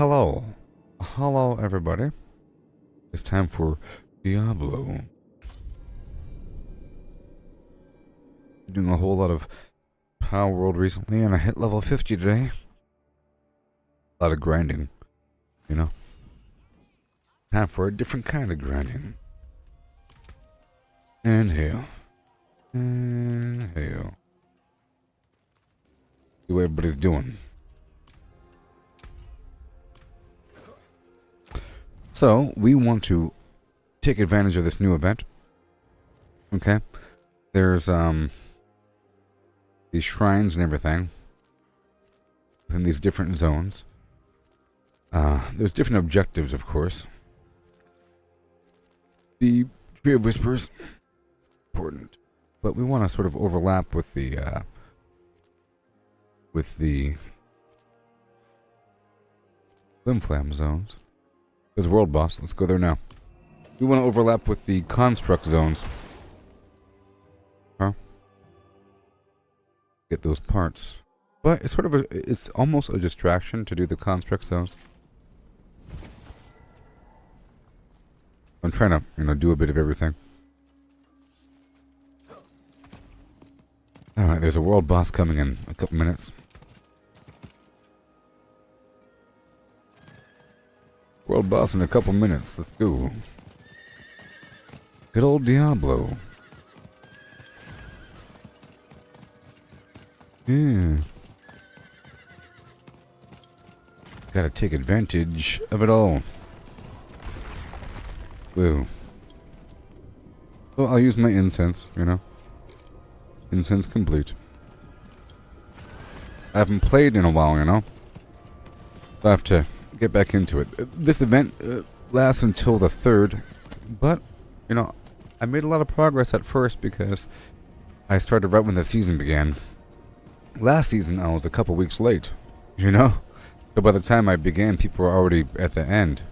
hello. Hello, everybody. It's time for Diablo. Doing a whole lot of Power World recently, and I hit level 50 today. A lot of grinding, you know. Time for a different kind of grinding. Inhale. Inhale. See what everybody's doing. So, we want to take advantage of this new event. Okay? There's, these shrines and everything within these different zones. There's different objectives, of course. The Tree of Whispers, important. But we want to sort of overlap with the Flim Flam zones. There's a world boss. Let's go there now. We want to overlap with the construct zones. Huh? Get those parts. But it's sort of it's almost a distraction to do the construct zones. I'm trying to, do a bit of everything. Alright, there's a world boss coming in a couple minutes. World boss in a couple minutes. Let's go. Good old Diablo. Yeah. Gotta take advantage of it all. Woo. Well, I'll use my incense, Incense complete. I haven't played in a while, So I have to get back into it. This event lasts until the 3rd, but, I made a lot of progress at first because I started right when the season began. Last season, I was a couple weeks late, So by the time I began, people were already at the end.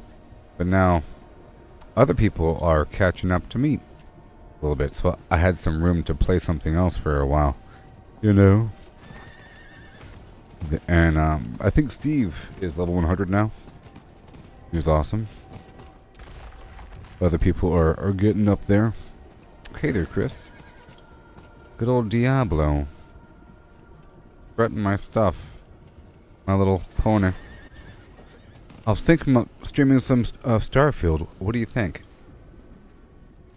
But now, other people are catching up to me a little bit, so I had some room to play something else for a while, And I think Steve is level 100 now. He's awesome. Other people are getting up there. Hey there, Chris. Good old Diablo. Threaten my stuff. My little pony. I was thinking about streaming some Starfield. What do you think?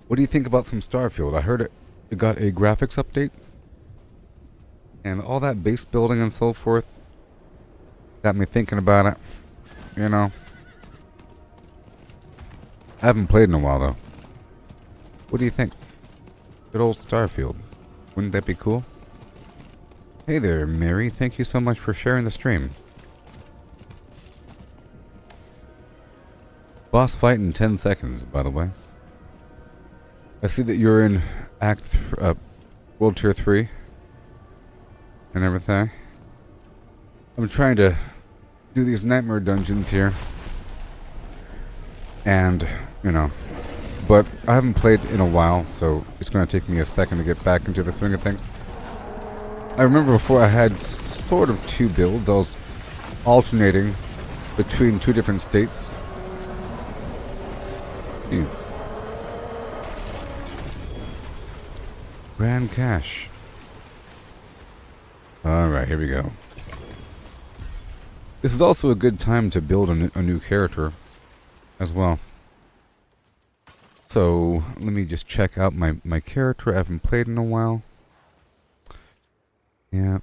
What do you think about some Starfield? I heard it got a graphics update. And all that base building and so forth got me thinking about it. I haven't played in a while, though. What do you think? Good old Starfield. Wouldn't that be cool? Hey there, Mary. Thank you so much for sharing the stream. Boss fight in 10 seconds, by the way. I see that you're in World Tier 3. And everything. I'm trying to do these nightmare dungeons here. And, but I haven't played in a while, so it's going to take me a second to get back into the swing of things. I remember before I had sort of 2 builds. I was alternating between 2 different states. Jeez. Grand Cache. Alright, here we go. This is also a good time to build a new character as well. So, let me just check out my character. I haven't played in a while. Yeah.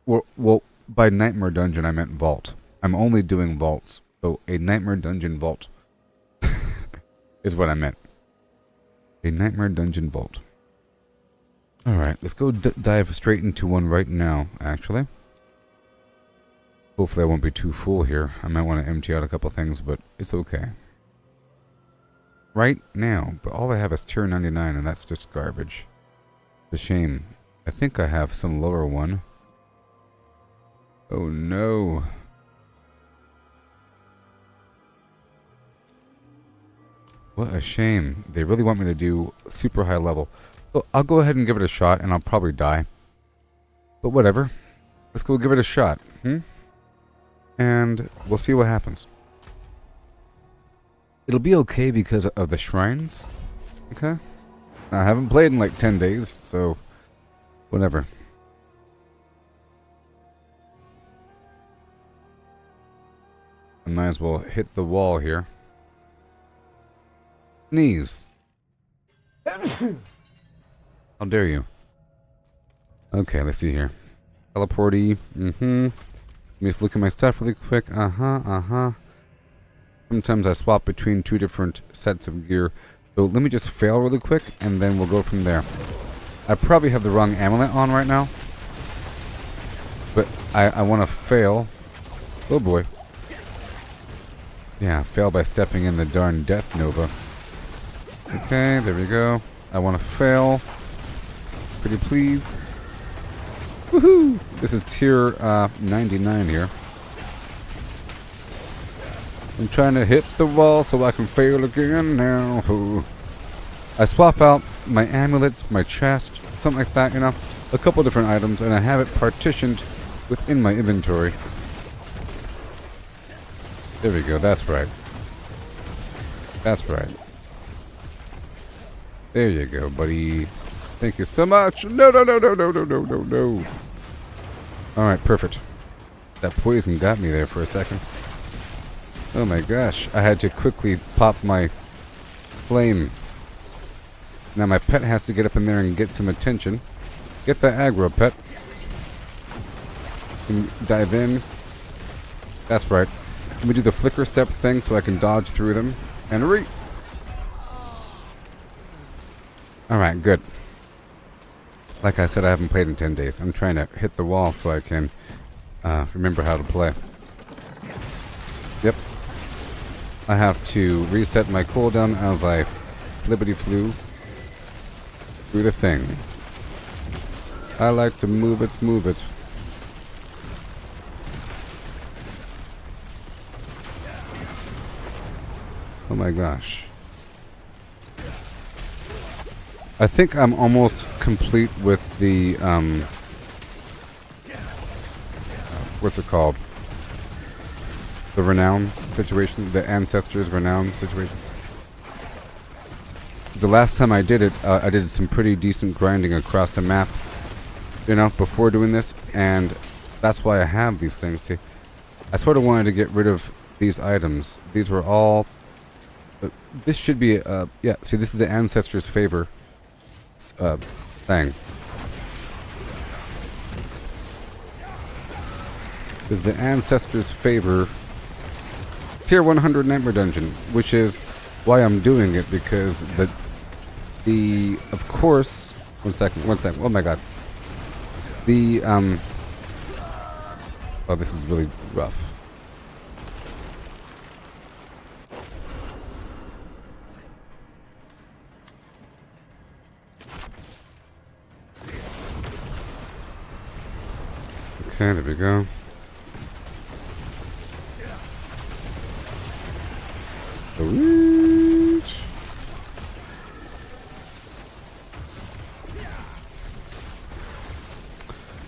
Well, by Nightmare Dungeon I meant Vault. I'm only doing Vaults. So, a Nightmare Dungeon Vault is what I meant. A Nightmare Dungeon Vault. Alright, let's go dive straight into one right now, actually. Hopefully I won't be too full here. I might want to empty out a couple things, but it's okay. Right now, but all I have is tier 99, and that's just garbage. It's a shame. I think I have some lower one. Oh no. What a shame. They really want me to do super high level. So I'll go ahead and give it a shot, and I'll probably die. But whatever. Let's go give it a shot. and we'll see what happens. It'll be okay because of the shrines. Okay? I haven't played in like 10 days, so whatever. I might as well hit the wall here. Knees. How dare you? Okay, let's see here. Teleporty. Let me just look at my stuff really quick. Sometimes I swap between two different sets of gear. So let me just fail really quick, and then we'll go from there. I probably have the wrong amulet on right now. But I want to fail. Oh boy. Yeah, fail by stepping in the darn death nova. Okay, there we go. I want to fail. Pretty please. Woohoo! This is tier 99 here. I'm trying to hit the wall so I can fail again now. I swap out my amulets, my chest, something like that, you know. A couple different items, and I have it partitioned within my inventory. There we go, that's right. That's right. There you go, buddy. Thank you so much. No. Alright, perfect. That poison got me there for a second. Oh my gosh, I had to quickly pop my flame. Now my pet has to get up in there and get some attention. Get that aggro, pet. Dive in. That's right. Let me do the flicker step thing so I can dodge through them. And Alright, good. Like I said, I haven't played in 10 days. I'm trying to hit the wall so I can remember how to play. Yep. I have to reset my cooldown as I flippity flew through the thing. I like to move it. Oh my gosh. I think I'm almost complete with the, what's it called? The renown situation, the ancestors renown situation. The last time I did it, I did some pretty decent grinding across the map, you know, before doing this, and that's why I have these things. See, I sort of wanted to get rid of these items. These were all, this should be, yeah, see, this is the ancestors' favor thing. This is the ancestors' favor tier 100 nightmare dungeon, which is why I'm doing it, because the of course, one second, oh my god, the oh, this is really rough. Okay, there we go.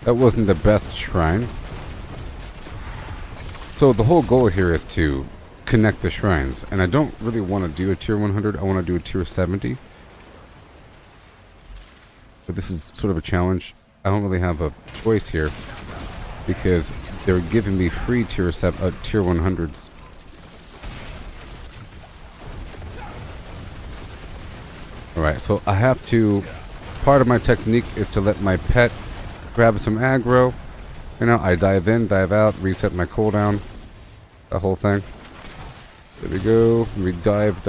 That wasn't the best shrine. So the whole goal here is to connect the shrines, and I don't really want to do a tier 100. I want to do a tier 70. But this is sort of a challenge. I don't really have a choice here because they're giving me free tier 100s. Alright, so I have to, part of my technique is to let my pet grab some aggro. You know, I dive in, dive out, reset my cooldown. The whole thing. There we go. We dive.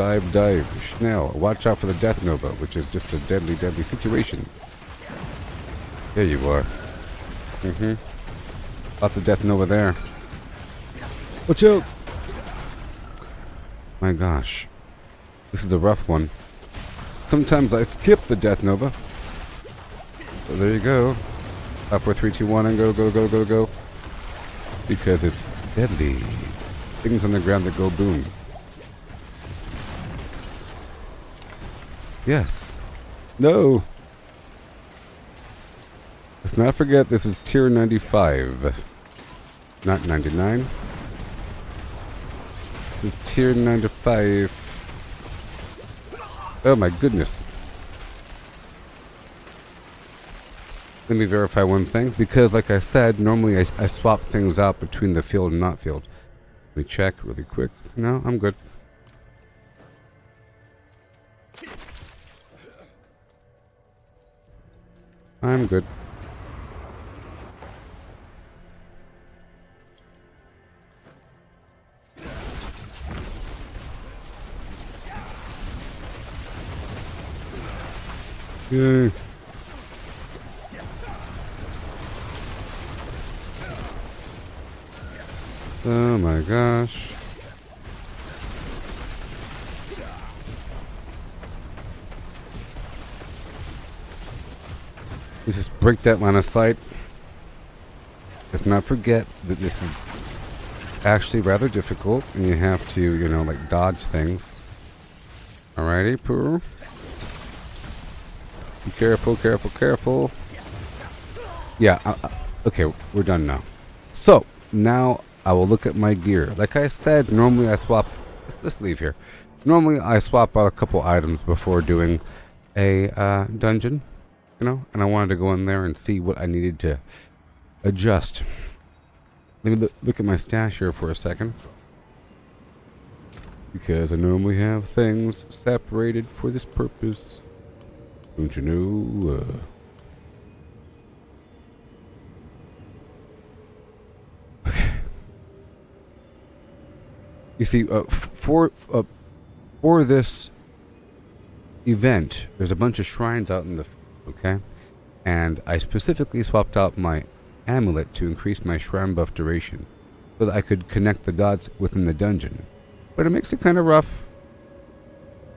Schnell. Watch out for the death nova, which is just a deadly situation. There you are. Lots of death nova there. Watch out! My gosh. This is a rough one. Sometimes I skip the death nova. So there you go. 4, 3, 2, 1, and go. Because it's deadly. Things on the ground that go boom. Yes. No. Let's not forget this is tier 95. Not 99. This is tier 95. Oh my goodness. Let me verify one thing, because like I said, normally I swap things out between the field and not field. Let me check really quick. No, I'm good. I'm good. Yay. Oh my gosh. Let's just break that line of sight. Let's not forget that this is actually rather difficult and you have to, you know, like dodge things. Alrighty, Pooh. Be careful, careful, careful. Yeah, okay, we're done now. So, now I will look at my gear. Like I said, normally I swap... Let's leave here. Normally I swap out a couple items before doing a dungeon, you know? And I wanted to go in there and see what I needed to adjust. Let me look at my stash here for a second. Because I normally have things separated for this purpose. Don't you know? Okay. You see, for this event, there's a bunch of shrines out in the... Okay? And I specifically swapped out my amulet to increase my shrine buff duration. So that I could connect the dots within the dungeon. But it makes it kind of rough.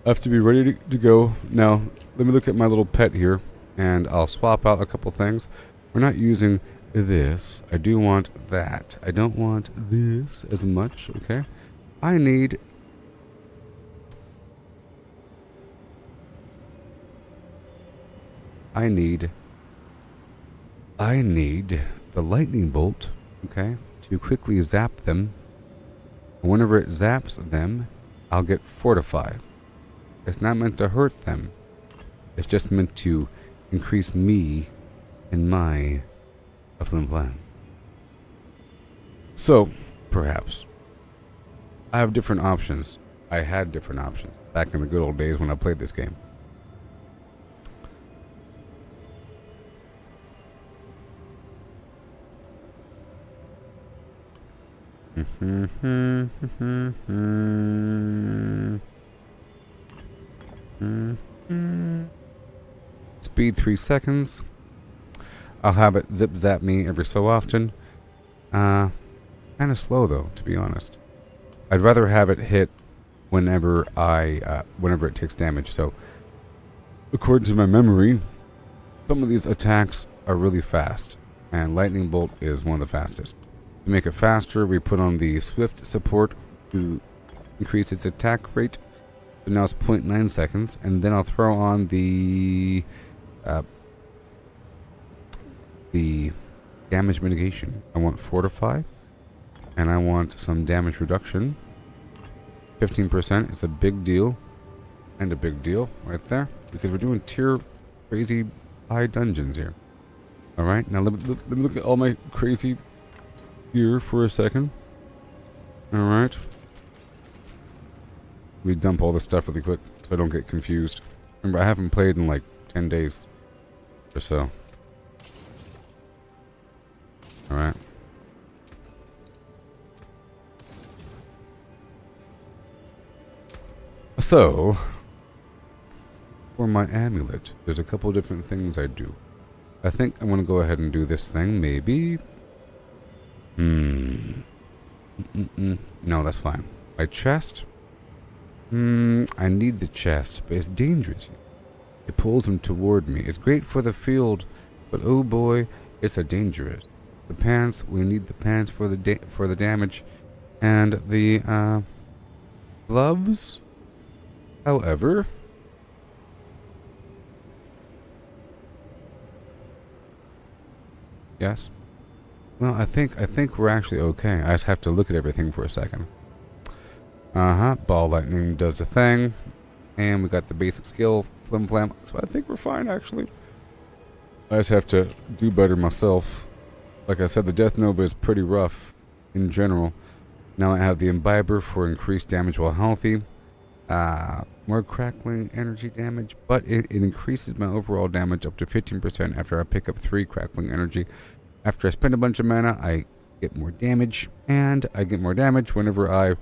I have to be ready to go. Now, let me look at my little pet here. And I'll swap out a couple things. We're not using this. I do want that. I don't want this as much, okay? I need... the lightning bolt, okay, to quickly zap them. And whenever it zaps them, I'll get fortify. It's not meant to hurt them. It's just meant to increase me in my flim flam. So, perhaps. I have different options. I had different options back in the good old days when I played this game. Speed 3 seconds. I'll have it zip zap me every so often. Kind of slow though, to be honest. I'd rather have it hit whenever it takes damage. So, according to my memory, some of these attacks are really fast, and lightning bolt is one of the fastest. To make it faster, we put on the swift support to increase its attack rate. So now it's 0.9 seconds, and then I'll throw on the damage mitigation. I want fortify, and I want some damage reduction. 15%. It's a big deal, and a big deal right there, because we're doing tier crazy high dungeons here. All right, now let me look at all my crazy gear for a second. All right. We dump all this stuff really quick so I don't get confused. Remember, I haven't played in like 10 days or so. All right. So, for my amulet, there's a couple different things I do. I think I'm going to go ahead and do this thing, maybe. No, that's fine. My chest? I need the chest, but it's dangerous. It pulls them toward me. It's great for the field, but oh boy, it's a dangerous. The pants, we need the pants for the damage, and the gloves. However, yes. Well, I think we're actually okay. I just have to look at everything for a second. Ball lightning does the thing. And we got the basic skill, Flim Flam. So I think we're fine, actually. I just have to do better myself. Like I said, the Death Nova is pretty rough in general. Now I have the Imbiber for increased damage while healthy. More crackling energy damage, but it increases my overall damage up to 15% after I pick up 3 crackling energy. After I spend a bunch of mana, I get more damage, and I get more damage whenever I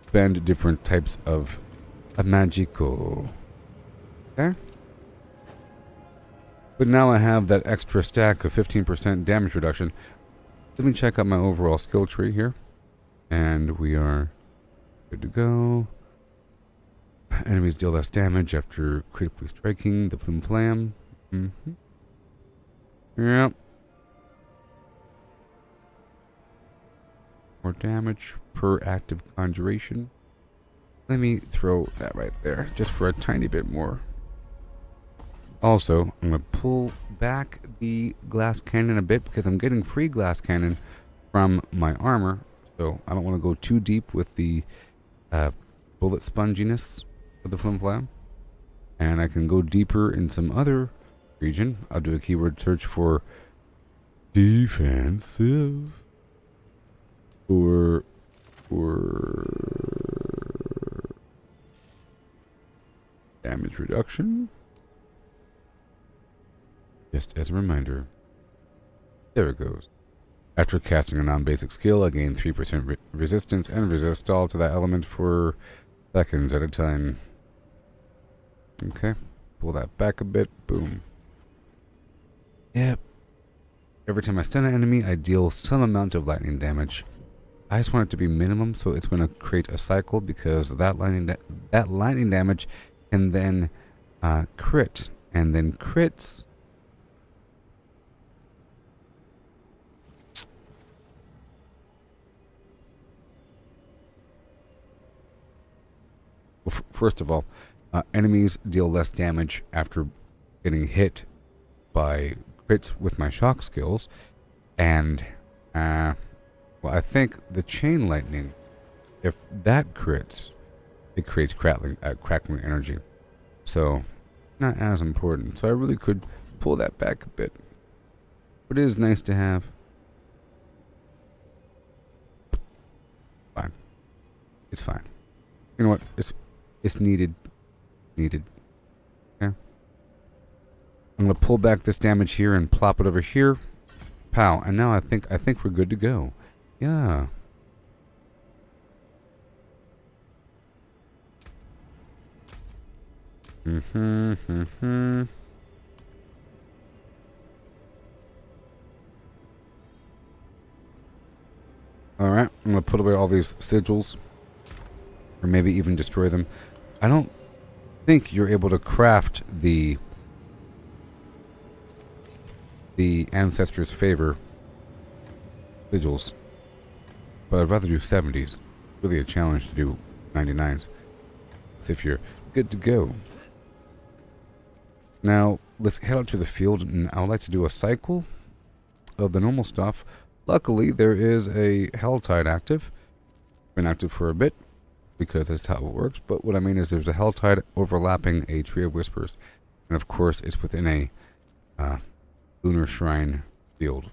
spend different types of magical. Okay? But now I have that extra stack of 15% damage reduction. Let me check out my overall skill tree here. And we are good to go. Enemies deal less damage after critically striking the Flim Flam. Yep. More damage per active conjuration. Let me throw that right there, just for a tiny bit more. Also, I'm going to pull back the glass cannon a bit, because I'm getting free glass cannon from my armor. So I don't want to go too deep with the bullet sponginess of the Flim Flam. And I can go deeper in some other region. I'll do a keyword search for defensive. Or damage reduction. Just as a reminder. There it goes. After casting a non-basic skill, I gain 3% resistance and resist all to that element for seconds at a time. Okay. Pull that back a bit. Boom. Yep. Every time I stun an enemy, I deal some amount of lightning damage. I just want it to be minimum, so it's going to create a cycle, because that lightning damage can then crit, and then crits. Well, first of all, enemies deal less damage after getting hit by crits with my shock skills, and well, I think the chain lightning, if that crits, it creates crackling energy. So, not as important. So I really could pull that back a bit. But it is nice to have. Fine. It's fine. You know what? It's needed. Needed. Yeah. I'm gonna pull back this damage here and plop it over here. Pow. And now I think we're good to go. Yeah. Alright, I'm gonna put away all these sigils. Or maybe even destroy them. I don't think you're able to craft the Ancestors' Favor sigils. But I'd rather do 70s. Really a challenge to do 99s. As if you're good to go. Now, let's head out to the field, and I would like to do a cycle of the normal stuff. Luckily, there is a Helltide active. Been active for a bit, because that's how it works. But what I mean is there's a Helltide overlapping a Tree of Whispers. And of course, it's within a Lunar Shrine field.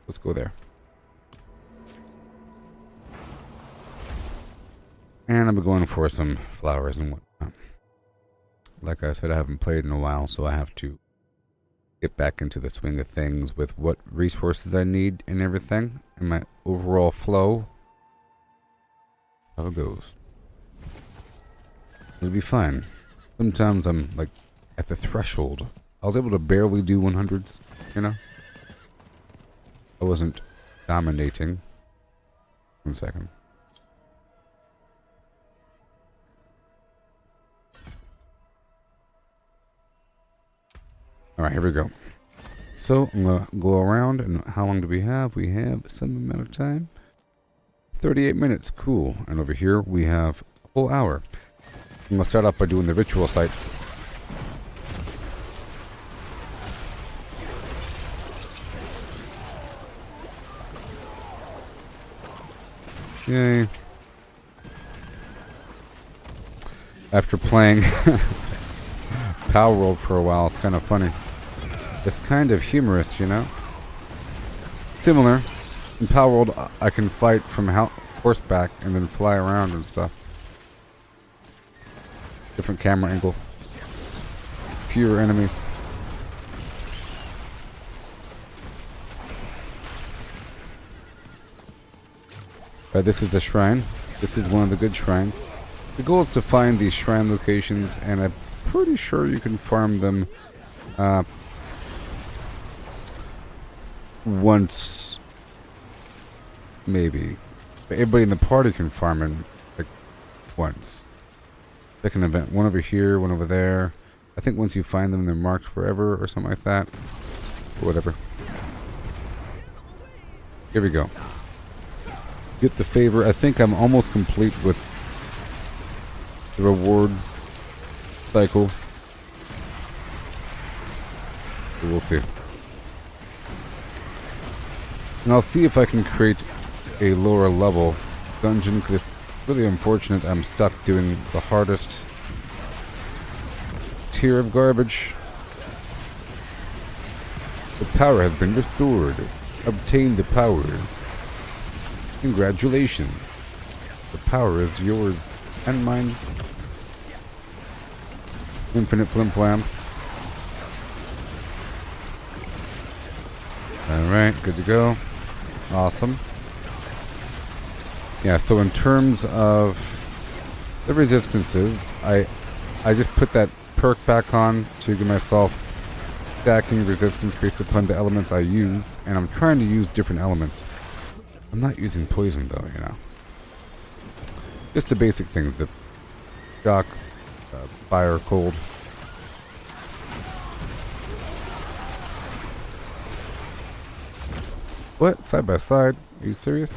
Let's go there. And I'm going for some flowers and whatnot. Like I said, I haven't played in a while, so I have to get back into the swing of things with what resources I need and everything, and my overall flow. How it goes. It'll be fine. Sometimes I'm like at the threshold. I was able to barely do 100s, you know? I wasn't dominating. 1 second. Alright, here we go. So, I'm going to go around, and how long do we have? We have some amount of time. 38 minutes, cool. And over here, we have a whole hour. I'm going to start off by doing the ritual sites. Yay. After playing Power World for a while, it's kind of funny. It's kind of humorous, you know? Similar. In Power World, I can fight from horseback and then fly around and stuff. Different camera angle. Fewer enemies. This is the shrine. This is one of the good shrines. The goal is to find these shrine locations, and I'm pretty sure you can farm them once, maybe. But everybody in the party can farm them like once. Pick an event. One over here, one over there. I think once you find them, they're marked forever or something like that. Or whatever. Here we go. Get the favor. I think I'm almost complete with the rewards cycle. So we'll see. And I'll see if I can create a lower level dungeon, because it's really unfortunate I'm stuck doing the hardest tier of garbage. The power has been restored. Obtain the power. Congratulations. The power is yours and mine. Infinite flimflams. Alright, good to go. Awesome. Yeah, so in terms of the resistances, I just put that perk back on to give myself stacking resistance based upon the elements I use, and I'm trying to use different elements. I'm not using poison though, you know. Just the basic things, the shock, fire, cold. What? Side by side? Are you serious?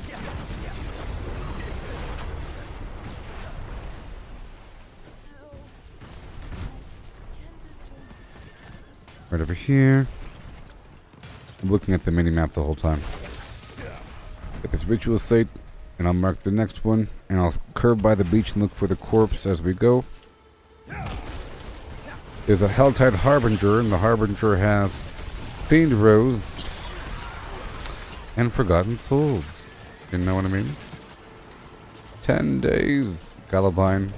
Right over here. I'm looking at the mini-map the whole time. Get this ritual site, and I'll mark the next one, and I'll curve by the beach and look for the corpse as we go. There's a Helltide Harbinger, and the Harbinger has Fiend Rose and Forgotten Souls. You know what I mean? 10 days. Galavine.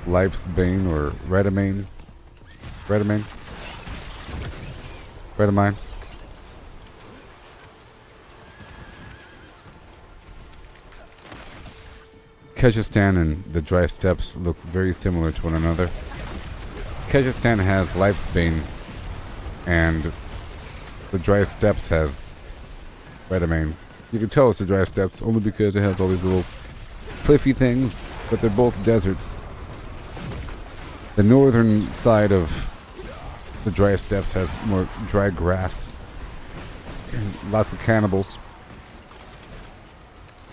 Life's Bane or Redamine. Redamine. Kyrgyzstan and the Dry Steppes look very similar to one another. Kyrgyzstan has Life's Bane, and the Dry Steppes has Redamine. You can tell it's the Dry Steppes only because it has all these little cliffy things, but they're both deserts. The northern side of the Dry Steppes has more dry grass. And lots of cannibals.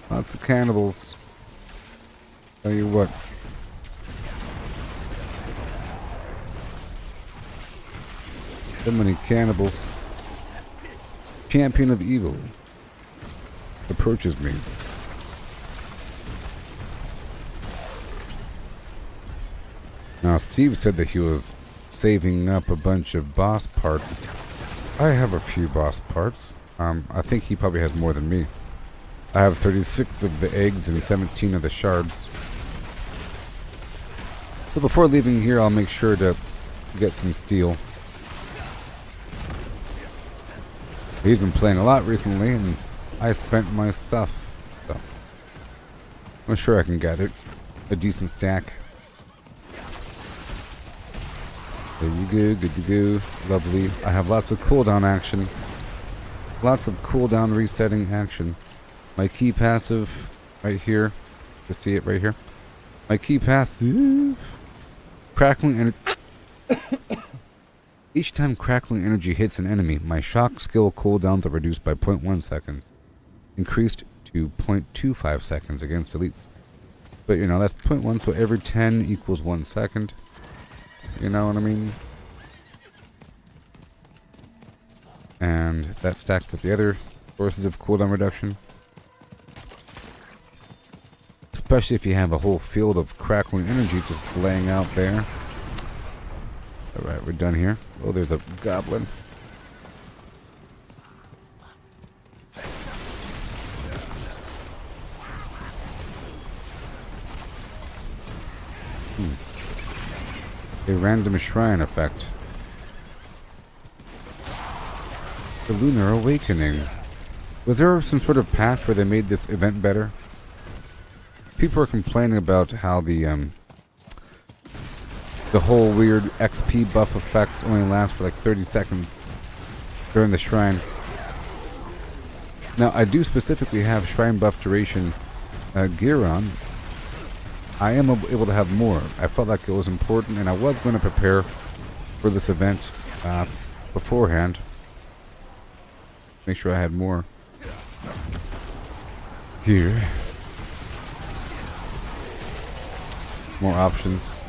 Lots of cannibals. Tell you what. So many cannibals. Champion of evil approaches me. Now, Steve said that he was saving up a bunch of boss parts. I have a few boss parts. I think he probably has more than me. I have 36 of the eggs and 17 of the shards. So before leaving here, I'll make sure to get some steel. He's been playing a lot recently, and I spent my stuff. So I'm sure I can gather a decent stack. There you go, good to go. Lovely. I have lots of cooldown action. Lots of cooldown resetting action. My key passive right here. You see it right here. My key passive. Crackling energy. Each time crackling energy hits an enemy, my shock skill cooldowns are reduced by 0.1 seconds. Increased to 0.25 seconds against elites. But you know, that's 0.1, so every 10 equals 1 second. You know what I mean? And that stacks with the other sources of cooldown reduction. Especially if you have a whole field of crackling energy just laying out there. Alright, we're done here. Oh, there's a goblin. A random shrine effect. The Lunar Awakening. Was there some sort of patch where they made this event better? People are complaining about how the whole weird XP buff effect only lasts for like 30 seconds during the shrine. Now, I do specifically have shrine buff duration gear on. I am able to have more. I felt like it was important, and I was going to prepare for this event beforehand. Make sure I had more gear. More options.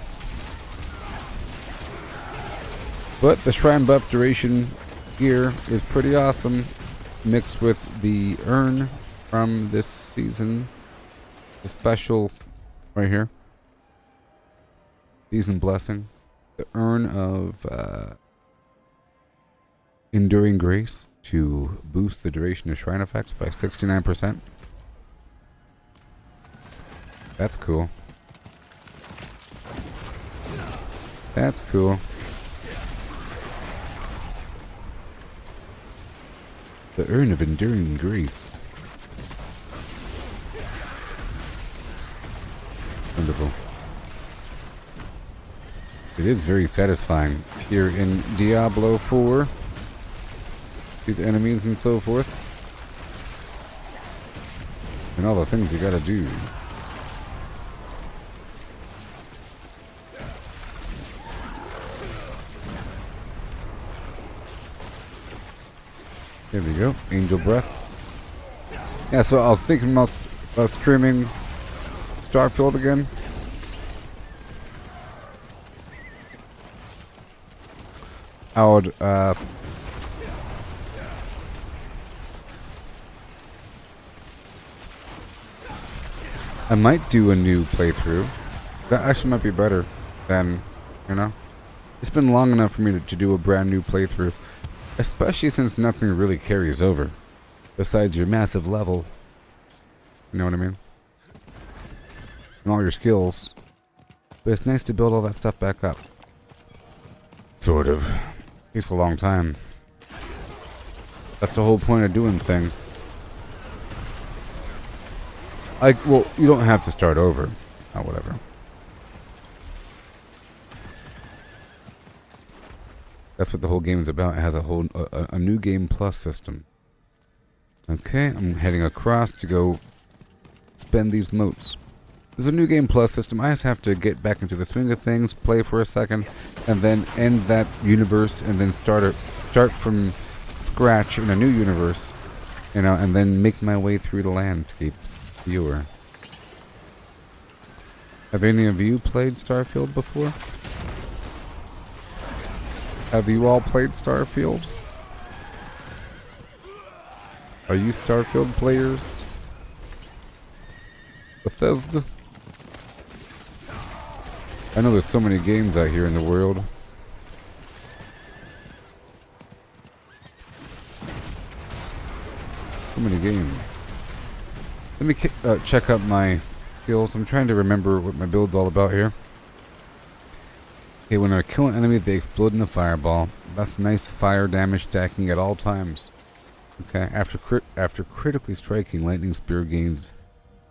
But the shrine buff duration gear is pretty awesome, mixed with the urn from this season. The special right here. Season blessing. The urn of enduring grace to boost the duration of shrine effects by 69%. That's cool. That's cool. The urn of enduring grace. Wonderful. It is very satisfying here in Diablo 4. These enemies and so forth. And all the things you gotta do. There we go. Angel breath. Yeah, so I was thinking about streaming Starfield again. I would I might do a new playthrough. That actually might be better than, you know. It's been long enough for me to do a brand new playthrough. Especially since nothing really carries over. Besides your massive level. You know what I mean? And all your skills. But it's nice to build all that stuff back up. Sort of. Takes a long time. That's the whole point of doing things. Well, you don't have to start over. Oh, whatever. That's what the whole game is about. It has a new game plus system. Okay, I'm heading across to go spend these motes. There's a new game plus system. I just have to get back into the swing of things, play for a second, and then end that universe, and then start from scratch in a new universe, you know, and then make my way through the landscapes. Viewer. Have any of you played Starfield before? Have you all played Starfield? Are you Starfield players? Bethesda? I know there's so many games out here in the world. So many games. Let me check up my skills. I'm trying to remember what my build's all about here. Okay, when I kill an enemy, they explode in a fireball. That's nice fire damage stacking at all times. Okay, after critically striking, lightning spear gains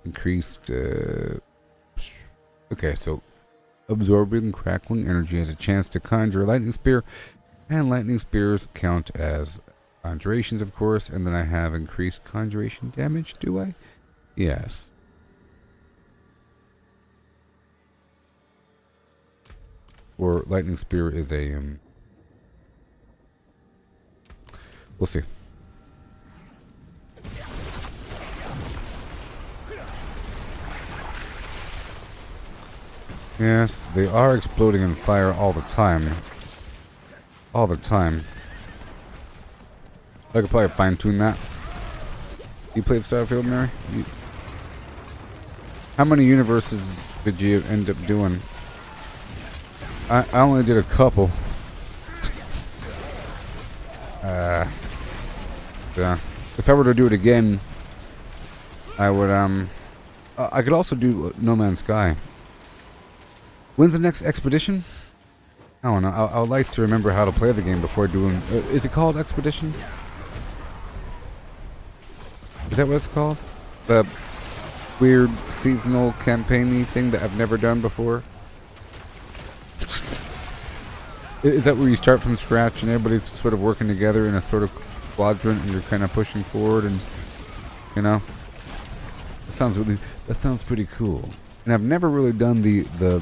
increased. Okay, so absorbing crackling energy has a chance to conjure a lightning spear, and lightning spears count as conjurations, of course. And then I have increased conjuration damage. Do I? Yes. Or lightning spear is a we'll see. Yes, they are exploding in fire all the time. All the time. I could probably fine tune that. You played Starfield, Mary? How many universes did you end up doing? I only did a couple. Yeah. If I were to do it again, I would, I could also do No Man's Sky. When's the next expedition? I don't know. I would like to remember how to play the game before doing... is it called Expedition? Is that what it's called? The weird seasonal campaign-y thing that I've never done before? Is that where you start from scratch and everybody's sort of working together in a sort of quadrant and you're kind of pushing forward and, you know? That sounds pretty cool. And I've never really done the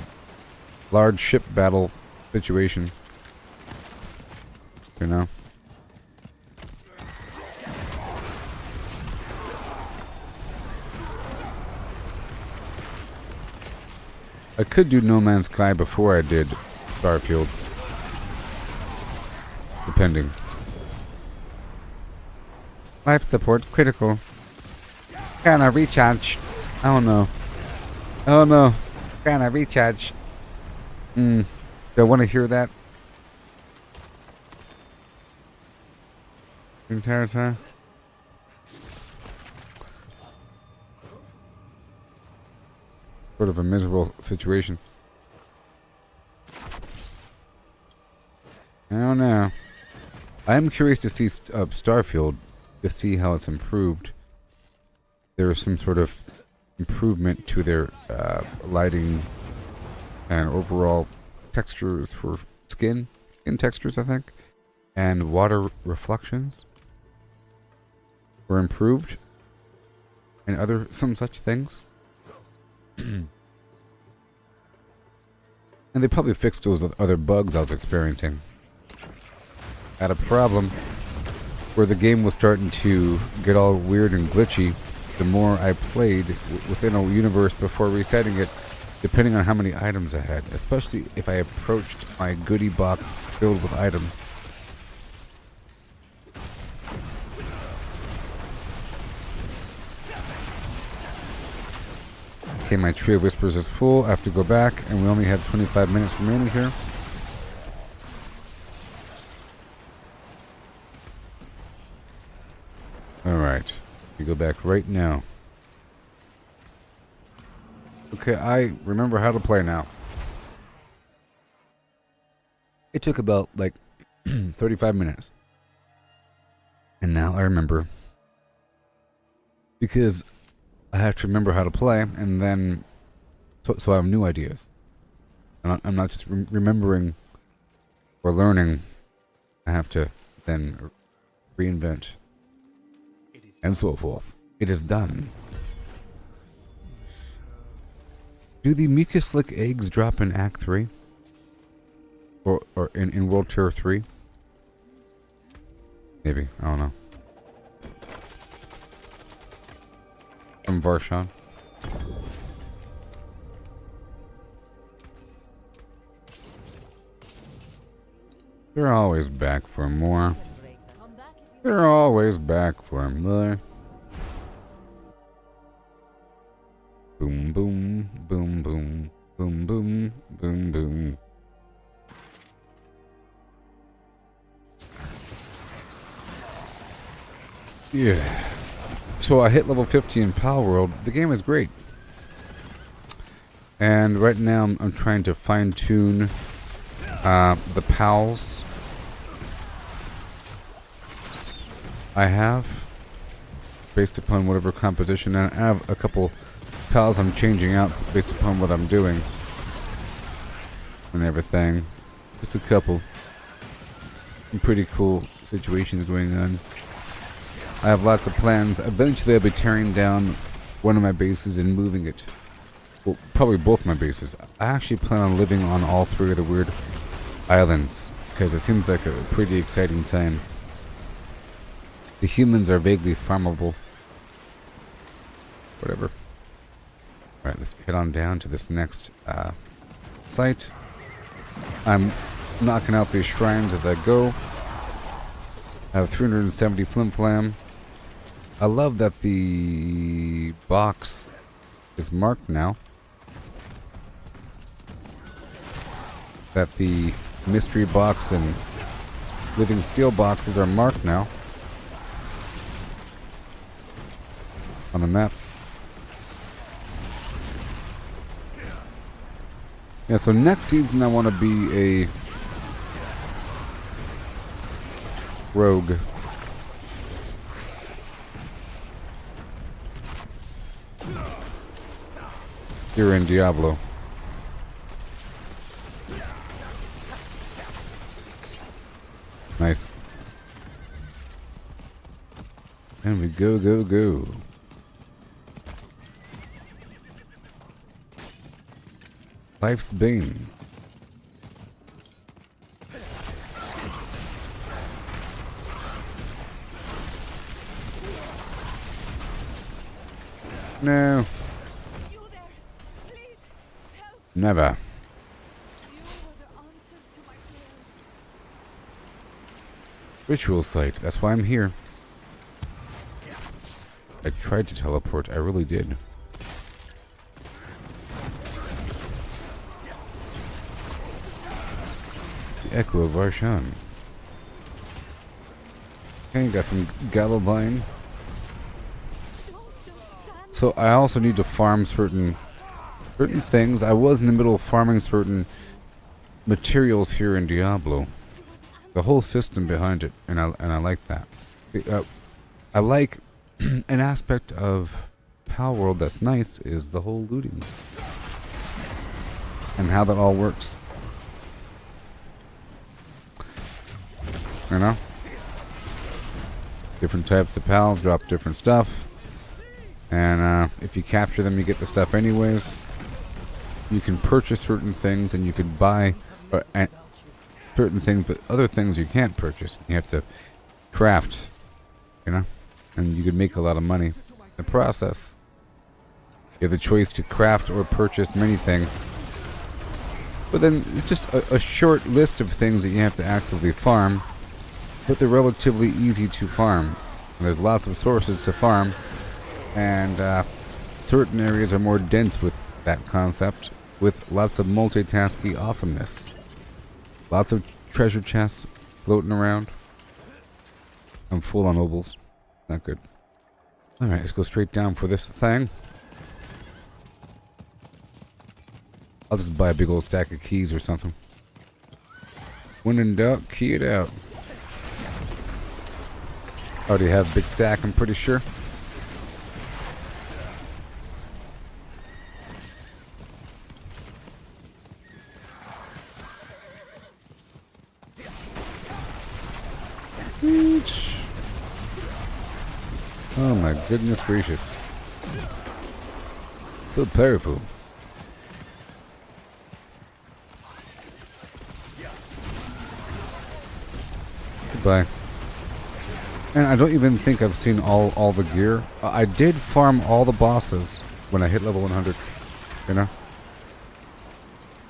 large ship battle situation. You know? I could do No Man's Sky before I did Starfield. Depending. Life support critical. Can I recharge? I don't know. Oh no. Can I recharge? Do I want to hear that? The entire time? Sort of a miserable situation. I don't know. I am curious to see Starfield, to see how it's improved. There is some sort of improvement to their lighting and overall textures for skin textures, I think, and water reflections were improved, and other some such things. And they probably fixed those other bugs I was experiencing. I had a problem where the game was starting to get all weird and glitchy the more I played within a universe before resetting it, depending on how many items I had, especially if I approached my goodie box filled with items. Okay, my Tree of Whispers is full. I have to go back, and we only have 25 minutes remaining here. Alright, we go back right now. Okay, I remember how to play now. It took about, like, 35 minutes. And now I remember. Because I have to remember how to play, and then... So I have new ideas. I'm not just remembering or learning. I have to then reinvent. And so forth. It is done. Do the mucus-lick eggs drop in Act 3? Or in World Tour 3? Maybe. I don't know. From Varshan. They're always back for more. They're always back for more. Boom, boom, boom, boom, boom, boom, boom, boom. Yeah. So I hit level 50 in Pal World. The game is great. And right now I'm trying to fine-tune the pals I have based upon whatever composition. And I have a couple pals I'm changing out based upon what I'm doing and everything. Just a couple. Some pretty cool situations going on. I have lots of plans. Eventually I'll be tearing down one of my bases and moving it. Well, probably both my bases. I actually plan on living on all three of the weird islands, because it seems like a pretty exciting time. The humans are vaguely farmable. Whatever. Alright, let's head on down to this next site. I'm knocking out these shrines as I go. I have 370 flim flam. I love that the box is marked now. That the mystery box and living steel boxes are marked now on the map. Yeah, so next season I want to be a rogue. Here in Diablo. Nice. And we go, go, go. Life's Bane. No. You there? Please help. Never. You are the answer to my prayers. Ritual site. That's why I'm here. I tried to teleport. I really did. The Echo of Varshan. Okay, got some Gallovine. So I also need to farm certain things. I was in the middle of farming certain materials here in Diablo. The whole system behind it, and I like that. I like an aspect of Palworld that's nice is the whole looting and how that all works. You know, different types of pals drop different stuff. And if you capture them, you get the stuff anyways. You can purchase certain things, and you could buy certain things, but other things you can't purchase. You have to craft, you know? And you could make a lot of money in the process. You have the choice to craft or purchase many things. But then, just a short list of things that you have to actively farm, but they're relatively easy to farm. And there's lots of sources to farm. And certain areas are more dense with that concept, with lots of multitasking awesomeness. Lots of treasure chests floating around. I'm full on obols. Not good. Alright, let's go straight down for this thing. I'll just buy a big old stack of keys or something. When in doubt, key it out. Already have a big stack, I'm pretty sure. Oh my goodness gracious. So powerful. Goodbye. And I don't even think I've seen all the gear. I did farm all the bosses when I hit level 100. You know?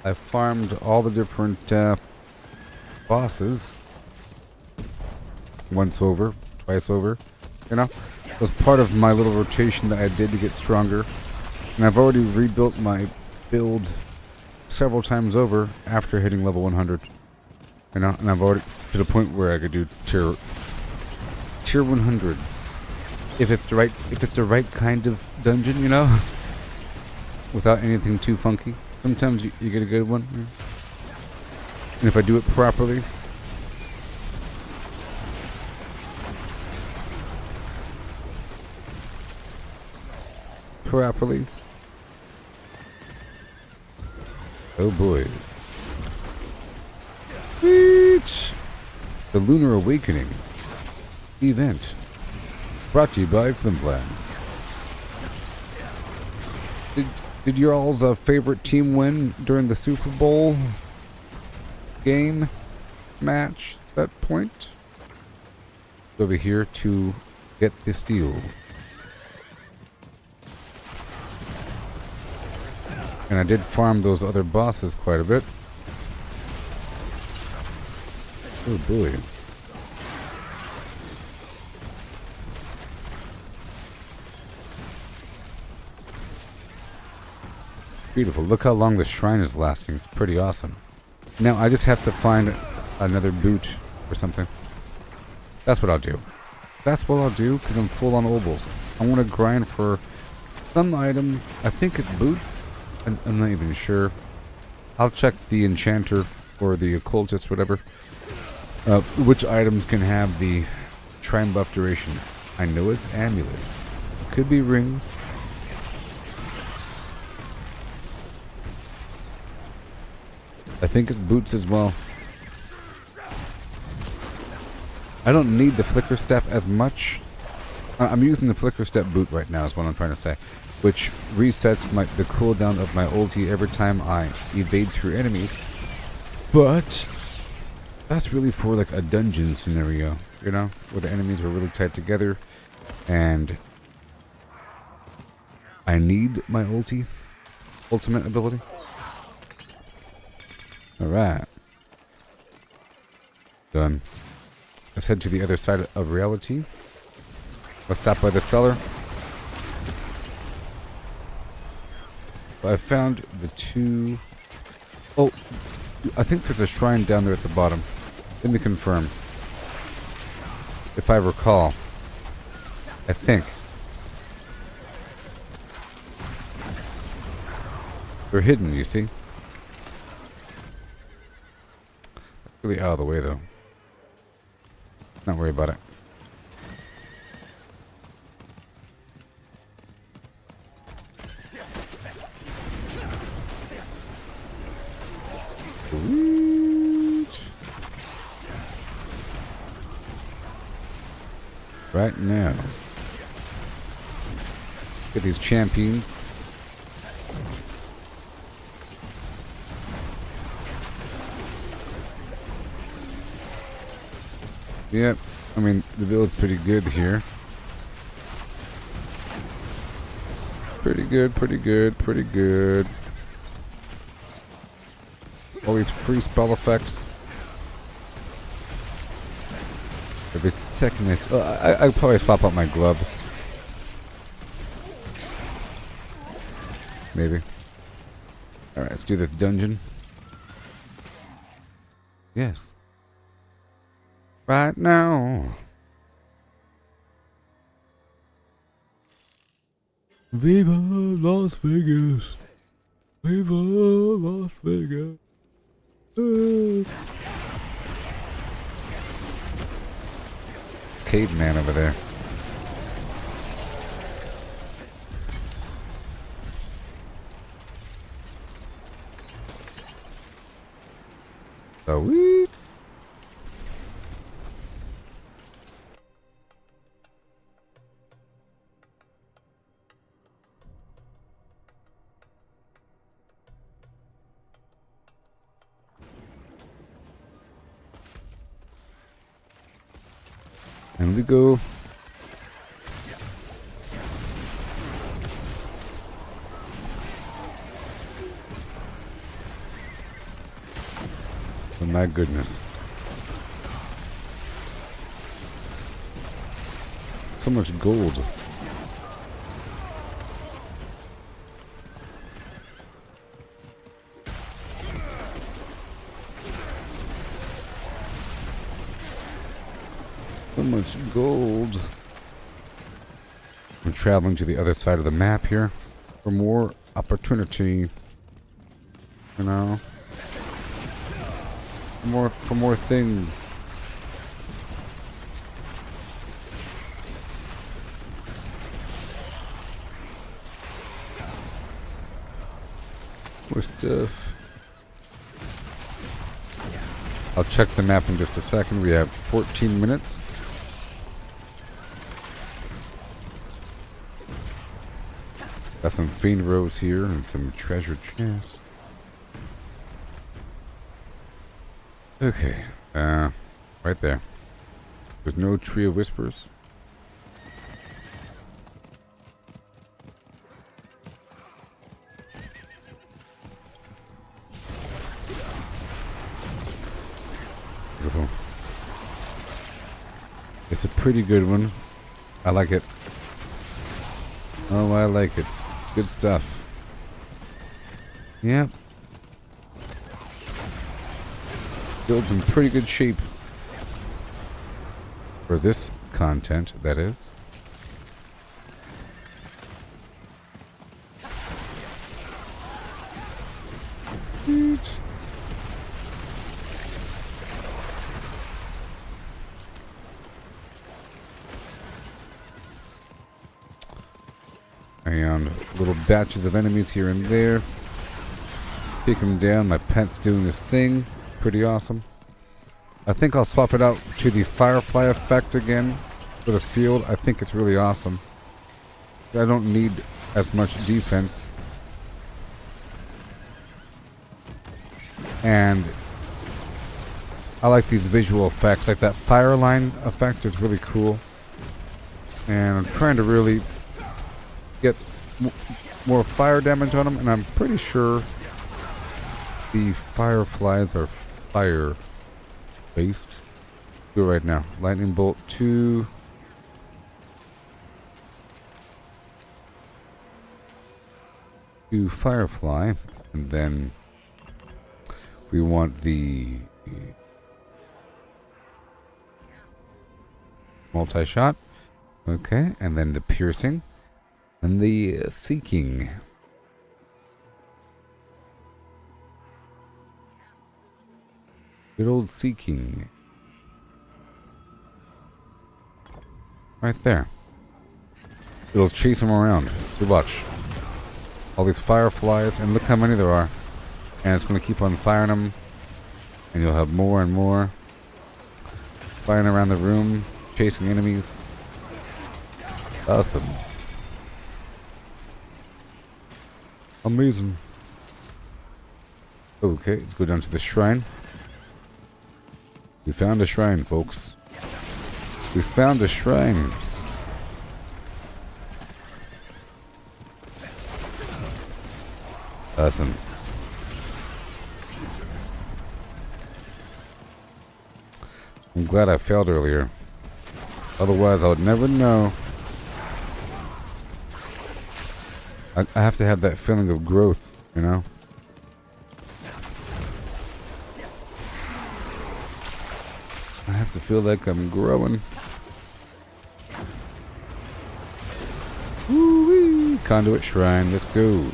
I farmed all the different bosses. Once over, twice over. You know? It was part of my little rotation that I did to get stronger. And I've already rebuilt my build several times over after hitting level 100. You know? And I've already to the point where I could do tier 100s. If it's the right kind of dungeon, you know? Without anything too funky. Sometimes you get a good one. Yeah. And if I do it properly. Oh boy. Sweet. The Lunar Awakening event. Brought to you by Flimplan. Did your all's favorite team win during the Super Bowl game match at that point? Over here to get the steal. And I did farm those other bosses quite a bit. Oh boy. Beautiful. Look how long the shrine is lasting. It's pretty awesome. Now I just have to find another boot or something. That's what I'll do. That's what I'll do because I'm full on obols. I want to grind for some item. I think it's boots. I'm not even sure. I'll check the enchanter or the occultist, whatever. Which items can have the shrine buff duration? I know it's amulet. Could be rings. I think it's boots as well. I don't need the flicker step as much. I'm using the flicker step boot right now is what I'm trying to say. Which resets the cooldown of my ulti every time I evade through enemies. But that's really for like a dungeon scenario, you know? Where the enemies are really tight together. And I need my ultimate ability. Alright. Done. Let's head to the other side of reality. Let's stop by the cellar. I found the two... Oh, I think there's a shrine down there at the bottom. Let me confirm. If I recall. I think. They're hidden, you see? Really out of the way, though. Not worry about it. Right now. Get these champions. Yep, I mean, the build's pretty good here. Pretty good, pretty good, pretty good. All these free spell effects. Every second I'll probably swap out my gloves. Maybe. Alright, let's do this dungeon. Yes. Right now. Viva Las Vegas. Viva Las Vegas. Caveman over there. Sweet. And we go. Oh my goodness. So much gold. So much gold. I'm traveling to the other side of the map here for more opportunity. You know, for more things. More stuff. I'll check the map in just a second. We have 14 minutes. Got some fiend rows here and some treasure chests. Okay, right there. There's no tree of whispers. Beautiful. It's a pretty good one. I like it. Oh, I like it. Good stuff. Yep. Build's in pretty good shape. For this content, that is. And little batches of enemies here and there. Take them down. My pet's doing this thing. Pretty awesome. I think I'll swap it out to the Firefly effect again for the field. I think it's really awesome. I don't need as much defense. And I like these visual effects. Like that fire line effect is really cool. And I'm trying to really get more fire damage on them. And I'm pretty sure the fireflies are fire based. Do it right now. Lightning bolt 2. To firefly. And then we want the multi-shot. Okay. And then the piercing. And the seeking. Good old seeking. Right there. It'll chase him around. So watch. All these fireflies, and look how many there are. And it's going to keep on firing them. And you'll have more and more. Flying around the room, chasing enemies. Awesome. Amazing. Okay, let's go down to the shrine. We found a shrine, folks. We found a shrine. Awesome. I'm glad I failed earlier. Otherwise, I would never know. I have to have that feeling of growth, you know? I have to feel like I'm growing. Woo-wee! Conduit Shrine, let's go.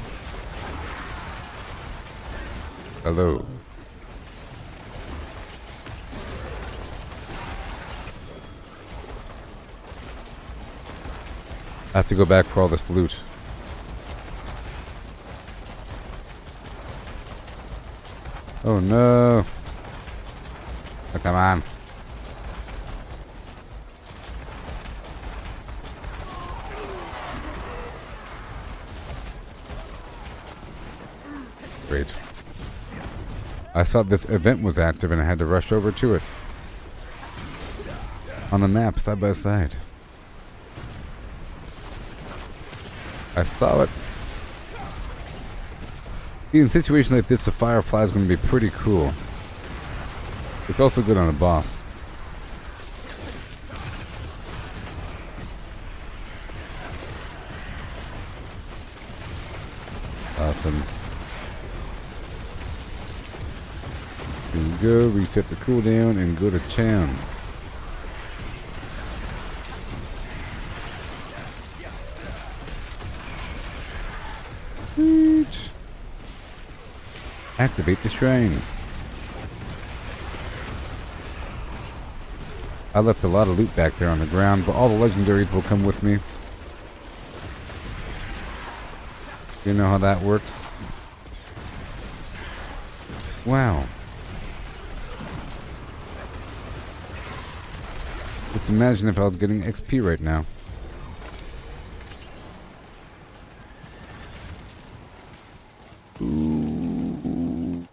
Hello. I have to go back for all this loot. Oh no. Oh, come on. Great. I saw this event was active and I had to rush over to it. On the map, side by side. I saw it. In a situation like this, the Firefly is going to be pretty cool. It's also good on a boss. Awesome. Here we go, reset the cooldown and go to town. Sweet. Activate the shrine. I left a lot of loot back there on the ground, but all the legendaries will come with me. You know how that works? Wow. Just imagine if I was getting XP right now. Ooh.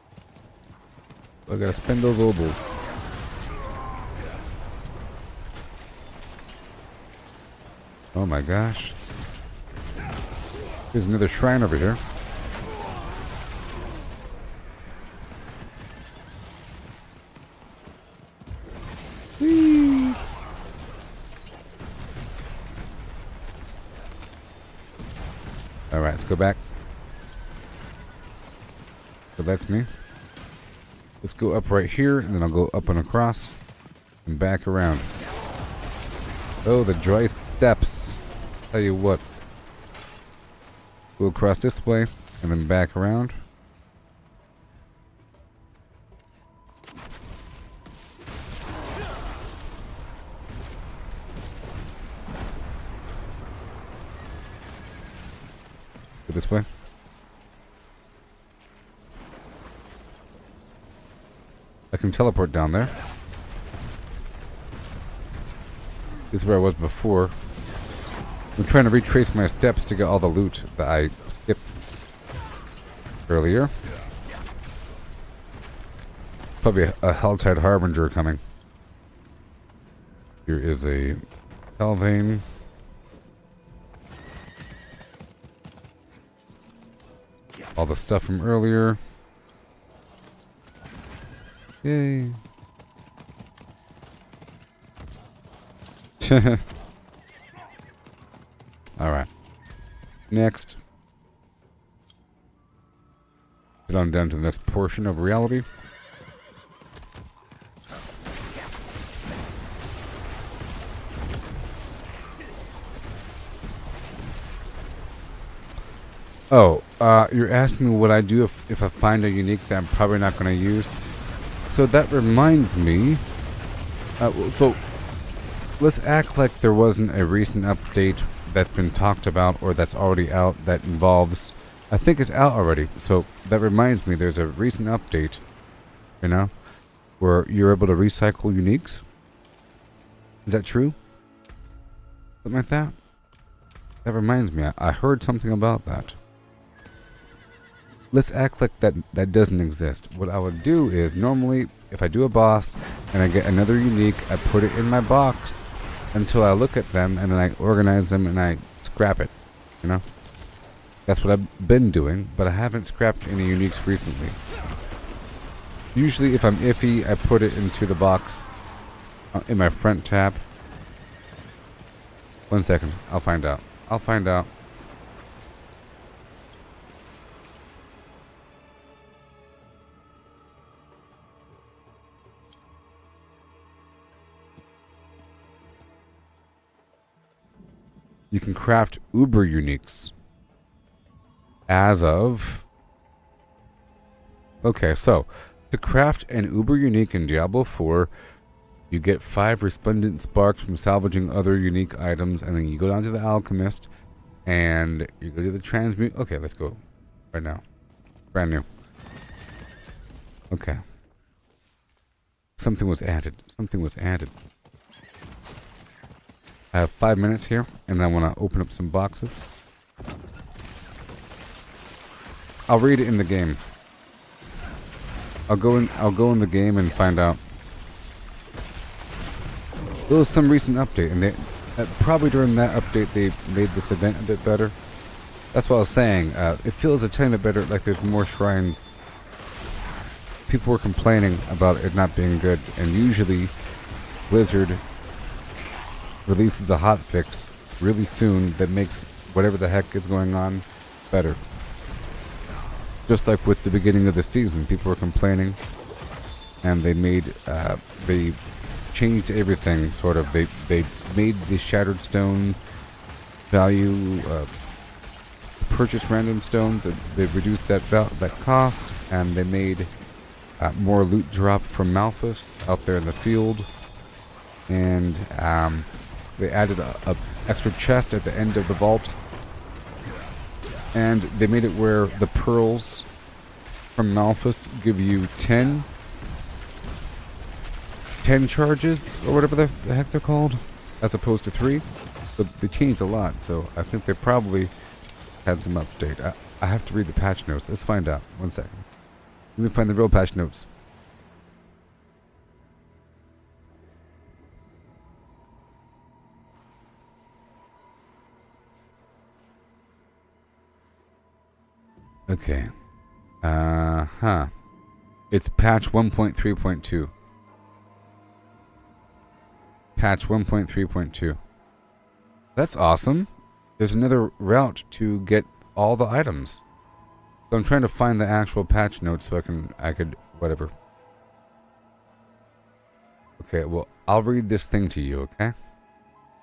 I gotta spend those obols. Oh my gosh. There's another shrine over here. Whee! Alright, let's go back. that's me. Let's go up right here, and then I'll go up and across, and back around. Oh, the dry steps. Tell you what. Go across this way, and then back around. Go this way. I can teleport down there. This is where I was before. I'm trying to retrace my steps to get all the loot that I skipped earlier. Probably a Helltide Harbinger coming. Here is a Hellvein. All the stuff from earlier. Yay. Alright. Next. Get on down to the next portion of reality. Oh, you're asking me what I do if I find a unique that I'm probably not going to use. So that reminds me. So let's act like there wasn't a recent update that's been talked about or that's already out that involves. I think it's out already. So that reminds me, there's a recent update, you know, where you're able to recycle uniques. Is that true? Something like that? That reminds me, I heard something about that. Let's act like that doesn't exist. What I would do is, normally, if I do a boss and I get another unique, I put it in my box until I look at them and then I organize them and I scrap it. You know? That's what I've been doing, but I haven't scrapped any uniques recently. Usually, if I'm iffy, I put it into the box in my front tab. 1 second. I'll find out. I'll find out. You can craft Uber uniques. As of... Okay, so to craft an Uber unique in Diablo 4, you get 5 resplendent sparks from salvaging other unique items, and then you go down to the alchemist, and you go to the transmute. Okay, let's go right now. Brand new. Okay. Something was added. Something was added. I have 5 minutes here, and I want to open up some boxes. I'll read it in the game. I'll go in the game and find out. There was some recent update, and they probably during that update they made this event a bit better. That's what I was saying. It feels a tiny bit better, like there's more shrines. People were complaining about it not being good, and usually Blizzard releases a hotfix really soon that makes whatever the heck is going on better. Just like with the beginning of the season, people were complaining, and they changed everything. Sort of, they made the shattered stone value purchase random stones. They reduced that cost, and they made more loot drop from Malphas out there in the field, and they added a extra chest at the end of the vault, and they made it where the pearls from Malphas give you 10 charges, or whatever the heck they're called, as opposed to 3. But they changed a lot, so I think they probably had some update. I have to read the patch notes. Let's find out. 1 second. Let me find the real patch notes. Okay. It's patch 1.3.2. Patch 1.3.2. That's awesome. There's another route to get all the items. So I'm trying to find the actual patch notes so I could whatever. Okay, well, I'll read this thing to you, okay?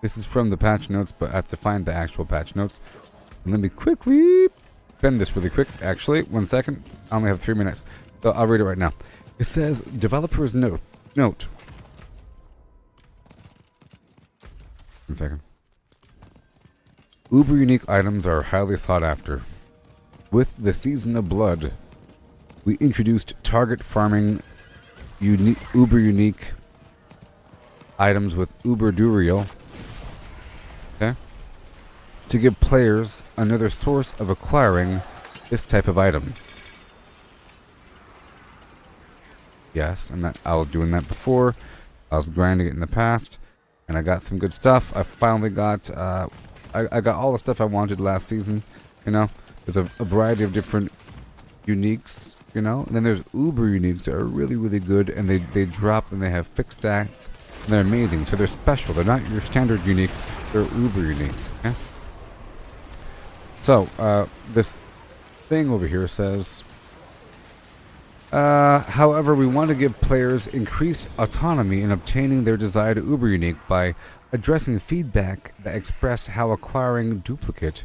This is from the patch notes, but I have to find the actual patch notes. And let me quickly bend this really quick. Actually, 1 second. I only have 3 minutes. So I'll read it right now. It says, developer's note. 1 second. Uber unique items are highly sought after. With the Season of Blood, we introduced target farming uber unique items with Uber Duriel, okay, to give players another source of acquiring this type of item. Yes, and I was doing that before. I was grinding it in the past, and I got some good stuff. I finally got, I got all the stuff I wanted last season, you know. There's a variety of different uniques, you know. And then there's Uber uniques that are really, really good, and they drop and they have fixed stats, and they're amazing. So they're special. They're not your standard unique. They're Uber uniques, okay? So, this thing over here says, however, we want to give players increased autonomy in obtaining their desired Uber unique by addressing feedback that expressed how acquiring duplicate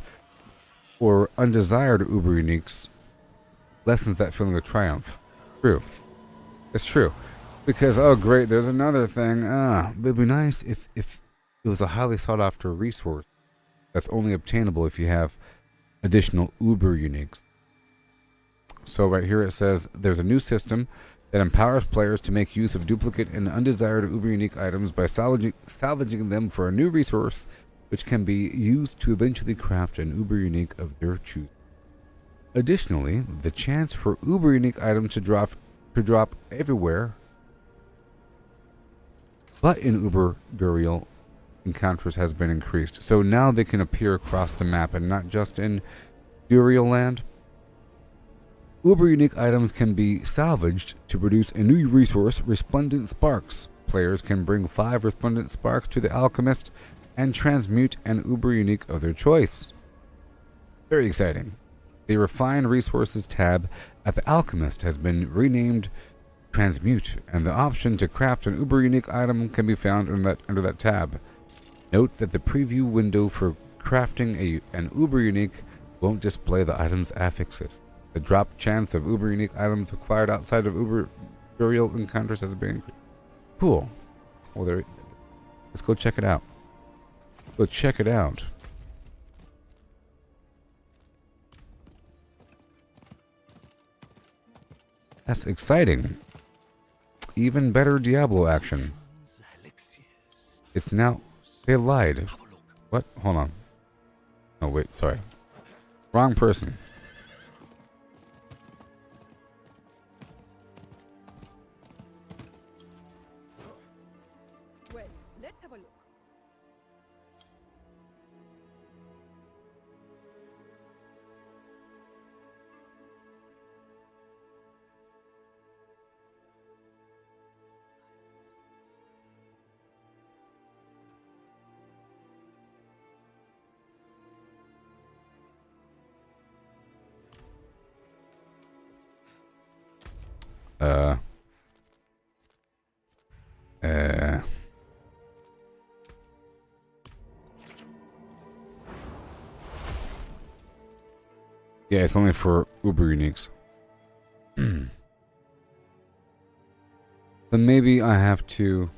or undesired Uber uniques lessens that feeling of triumph. True. It's true. Because, oh great, there's another thing. It'd be nice if it was a highly sought after resource that's only obtainable if you have additional Uber uniques. So right here it says, there's a new system that empowers players to make use of duplicate and undesired Uber unique items by salvaging them for a new resource, which can be used to eventually craft an Uber unique of their choosing. Additionally, the chance for Uber unique items to drop everywhere but in Uber Duriel encounters has been increased. So now they can appear across the map and not just in Duriel land. Uber unique items can be salvaged to produce a new resource, Resplendent Sparks. Players can bring 5 Resplendent Sparks to the Alchemist and transmute an Uber unique of their choice. Very exciting. The Refine Resources tab at the Alchemist has been renamed Transmute, and the option to craft an Uber unique item can be found under that tab. Note that the preview window for crafting an Uber unique won't display the item's affixes. The drop chance of Uber unique items acquired outside of Uber Duriel encounters has been increased. Cool. Well, let's go check it out. Go check it out. That's exciting. Even better Diablo action. It's now... They lied. What? Hold on. Oh, wait. Sorry. Wrong person. Well, let's have a look. Yeah, it's only for Uber uniques. Then maybe I have to...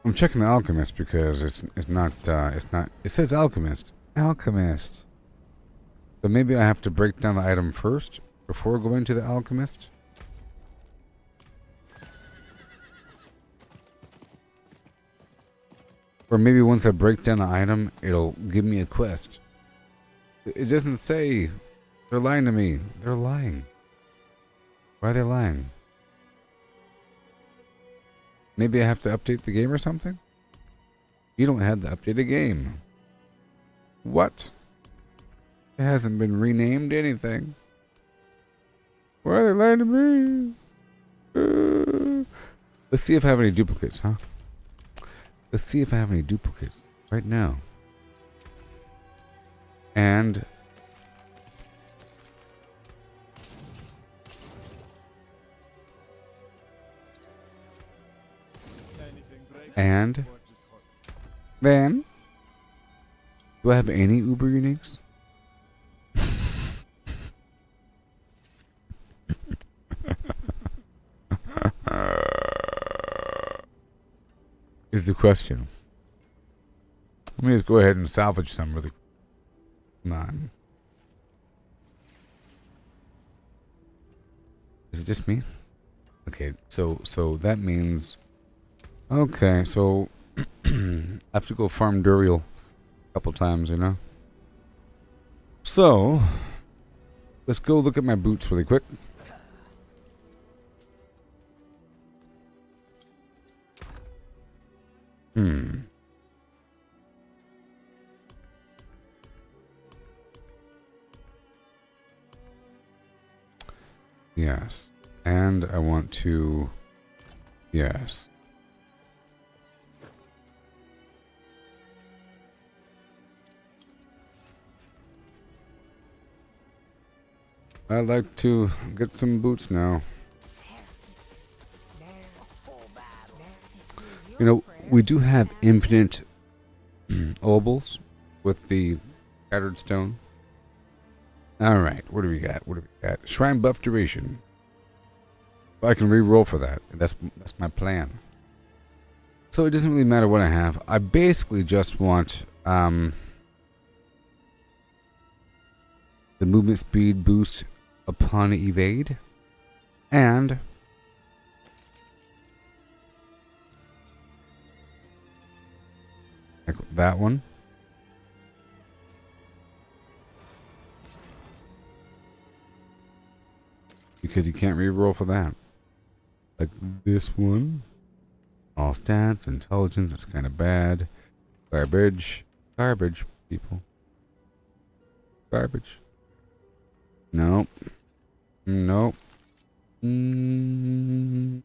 I'm checking the Alchemist because it's not, it says Alchemist. Alchemist. So maybe I have to break down the item first before going to the Alchemist? Or maybe once I break down the item, it'll give me a quest. It doesn't say. They're lying to me. They're lying. Why are they lying? Maybe I have to update the game or something? You don't have to update the game. What? It hasn't been renamed anything. Why are they lying to me? Let's see if I have any duplicates, huh? Let's see if I have any duplicates right now. And and then, do I have any Uber uniques? Is the question. Let me just go ahead and salvage some really. Come on. Is it just me? Okay, so that means. Okay, so I have to go farm Duriel a couple times, you know. So let's go look at my boots really quick. Yes. And I want to... Yes. I'd like to get some boots now. You know, we do have infinite obols with the scattered stone. Alright, what do we got? What do we got? Shrine buff duration. I can re-roll for that. That's my plan. So it doesn't really matter what I have. I basically just want the movement speed boost upon evade. And like that one. Because you can't re-roll for that. Like this one. All stats, intelligence, it's kind of bad. Garbage. Garbage, people. Garbage. Nope. Nope. Nope.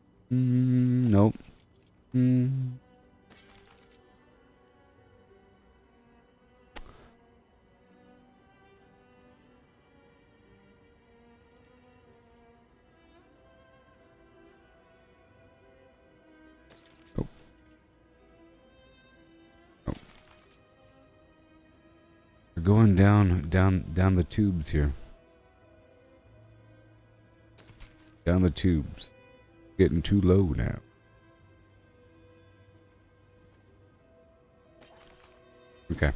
We're going down the tubes here. Down the tubes. Getting too low now. Okay.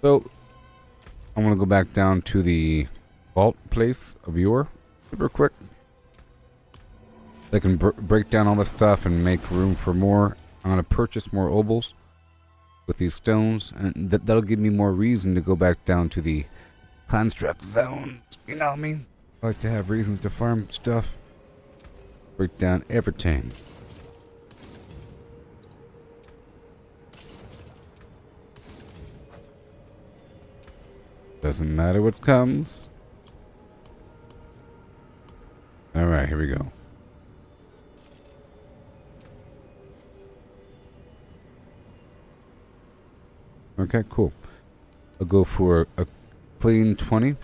So, I want to go back down to the vault place of yore super quick. I can break down all this stuff and make room for more. I'm going to purchase more obols with these stones, and that'll give me more reason to go back down to the construct zones. You know what I mean? I like to have reasons to farm stuff. Break down everything. Doesn't matter what comes. Alright, here we go. Okay, cool. I'll go for a clean 20.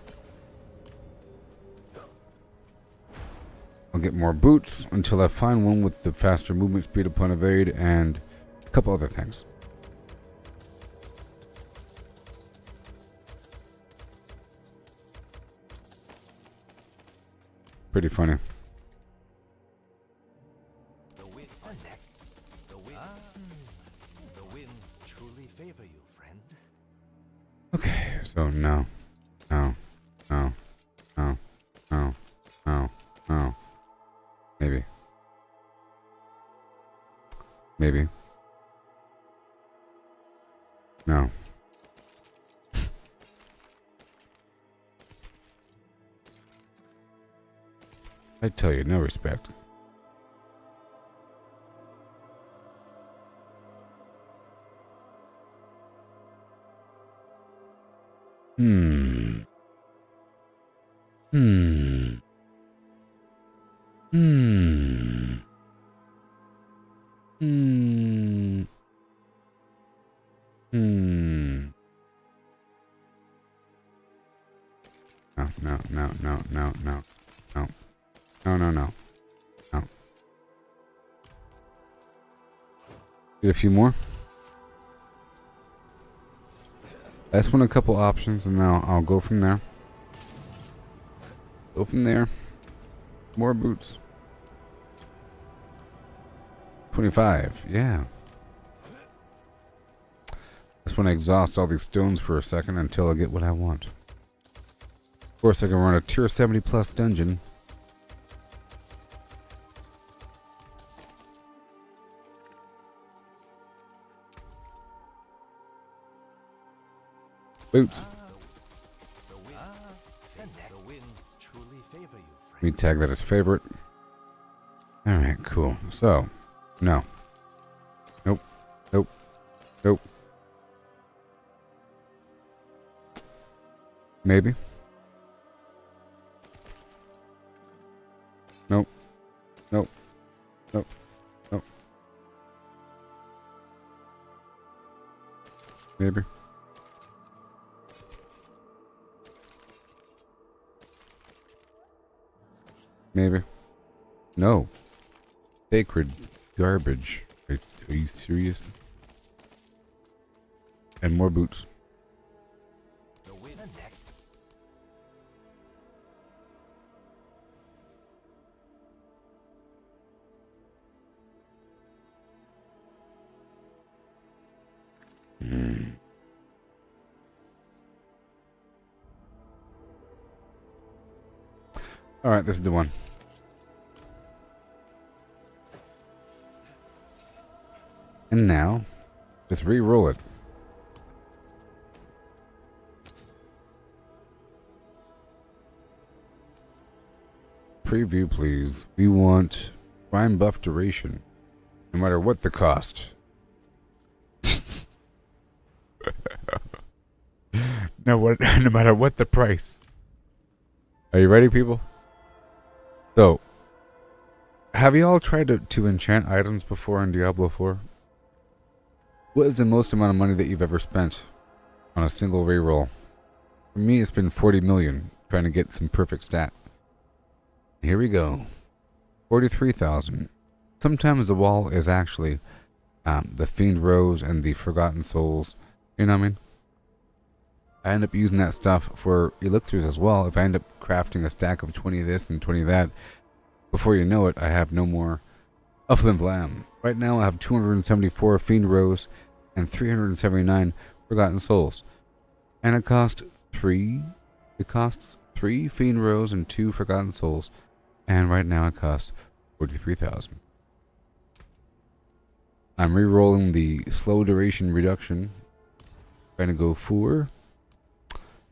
I'll get more boots until I find one with the faster movement speed upon evade and a couple other things. Pretty funny. The winds truly favor you, friend. Okay, so no. Maybe. Maybe. No. I tell you, no respect. no, no, no, no, no, no, no, no, no, no. Get a few more. I just want a couple options, and now I'll go from there. Go from there. More boots. 25, yeah. Just want to exhaust all these stones for a second until I get what I want. Of course, I can run a tier 70 plus dungeon. Boots. The winds truly favor you, Let me friend. tag that as favorite. Alright, cool. So, no. Nope. Nope. Nope. Maybe. Nope. Nope. Nope. Nope. Maybe. Maybe. No. Sacred garbage. Are you serious? And more boots. The wind next. Alright, this is the one. And now, let's re-roll it. Preview, please. We want prime buff duration, no matter what the cost. No matter what the price. Are you ready, people? So, have you all tried to enchant items before in Diablo 4? What is the most amount of money that you've ever spent on a single reroll? For me, it's been 40 million trying to get some perfect stat. Here we go. 43,000. Sometimes the wall is actually the Fiend Rose and the Forgotten Souls. You know what I mean? I end up using that stuff for elixirs as well. If I end up crafting a stack of 20 of this and 20 of that, before you know it, I have no more of them Vlam. Right now I have 274 Fiend Rose and 379 Forgotten Souls. And it costs 3 Fiend Rose and 2 Forgotten Souls. And right now it costs 43,000. I'm re-rolling the slow duration reduction. Trying to go for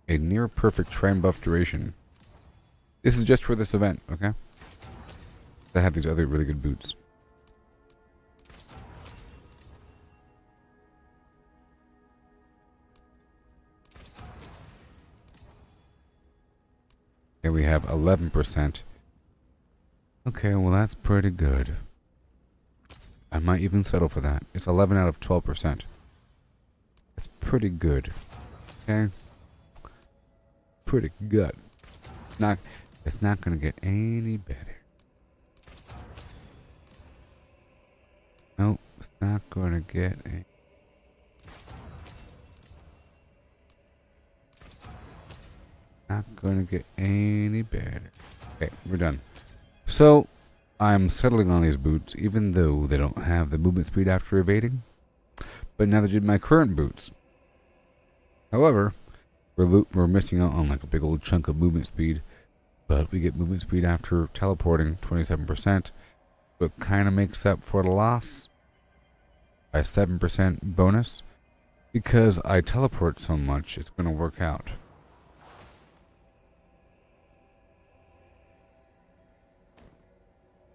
a near perfect shrine buff duration. This is just for this event, okay? I have these other really good boots. Here we have 11%. Okay, well that's pretty good. I might even settle for that. It's 11 out of 12%. It's pretty good. Okay? Pretty good. It's not gonna get any better. Nope, it's not gonna get any. Not gonna get any better. Okay, we're done. So, I'm settling on these boots, even though they don't have the movement speed after evading. But now they did my current boots. However, we're missing out on like a big old chunk of movement speed. But we get movement speed after teleporting, 27%. So it kind of makes up for the loss by 7% bonus. Because I teleport so much, it's going to work out.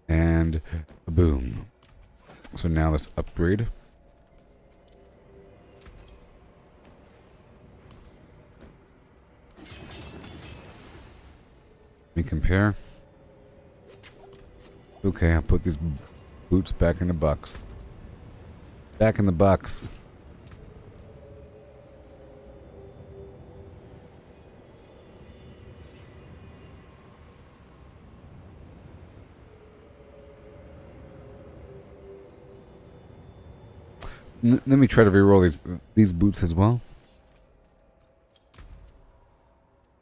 And boom. So now let's upgrade. Let me compare. Okay, I'll put these boots back in the box. Back in the box. Let me try to reroll these boots as well.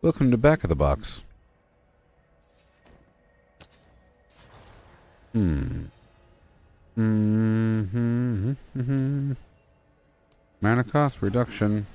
Welcome to back of the box. Mana cost reduction.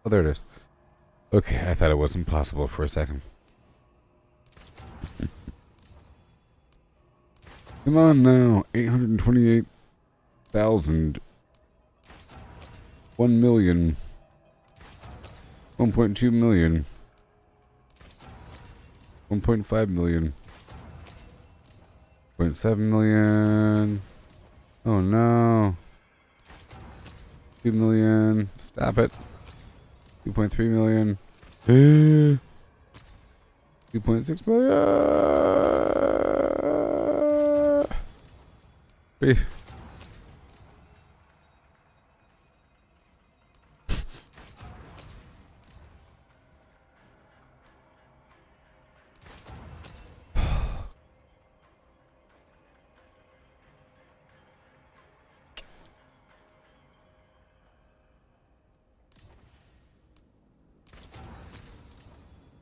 Oh, there it is. Okay, I thought it was impossible for a second. Come on now, 828,000. 1 million. 1.2 million. 1.5 million. 0.7 million. Oh no. 2 million. Stop it. 2.3 million. 2.6 million. 3.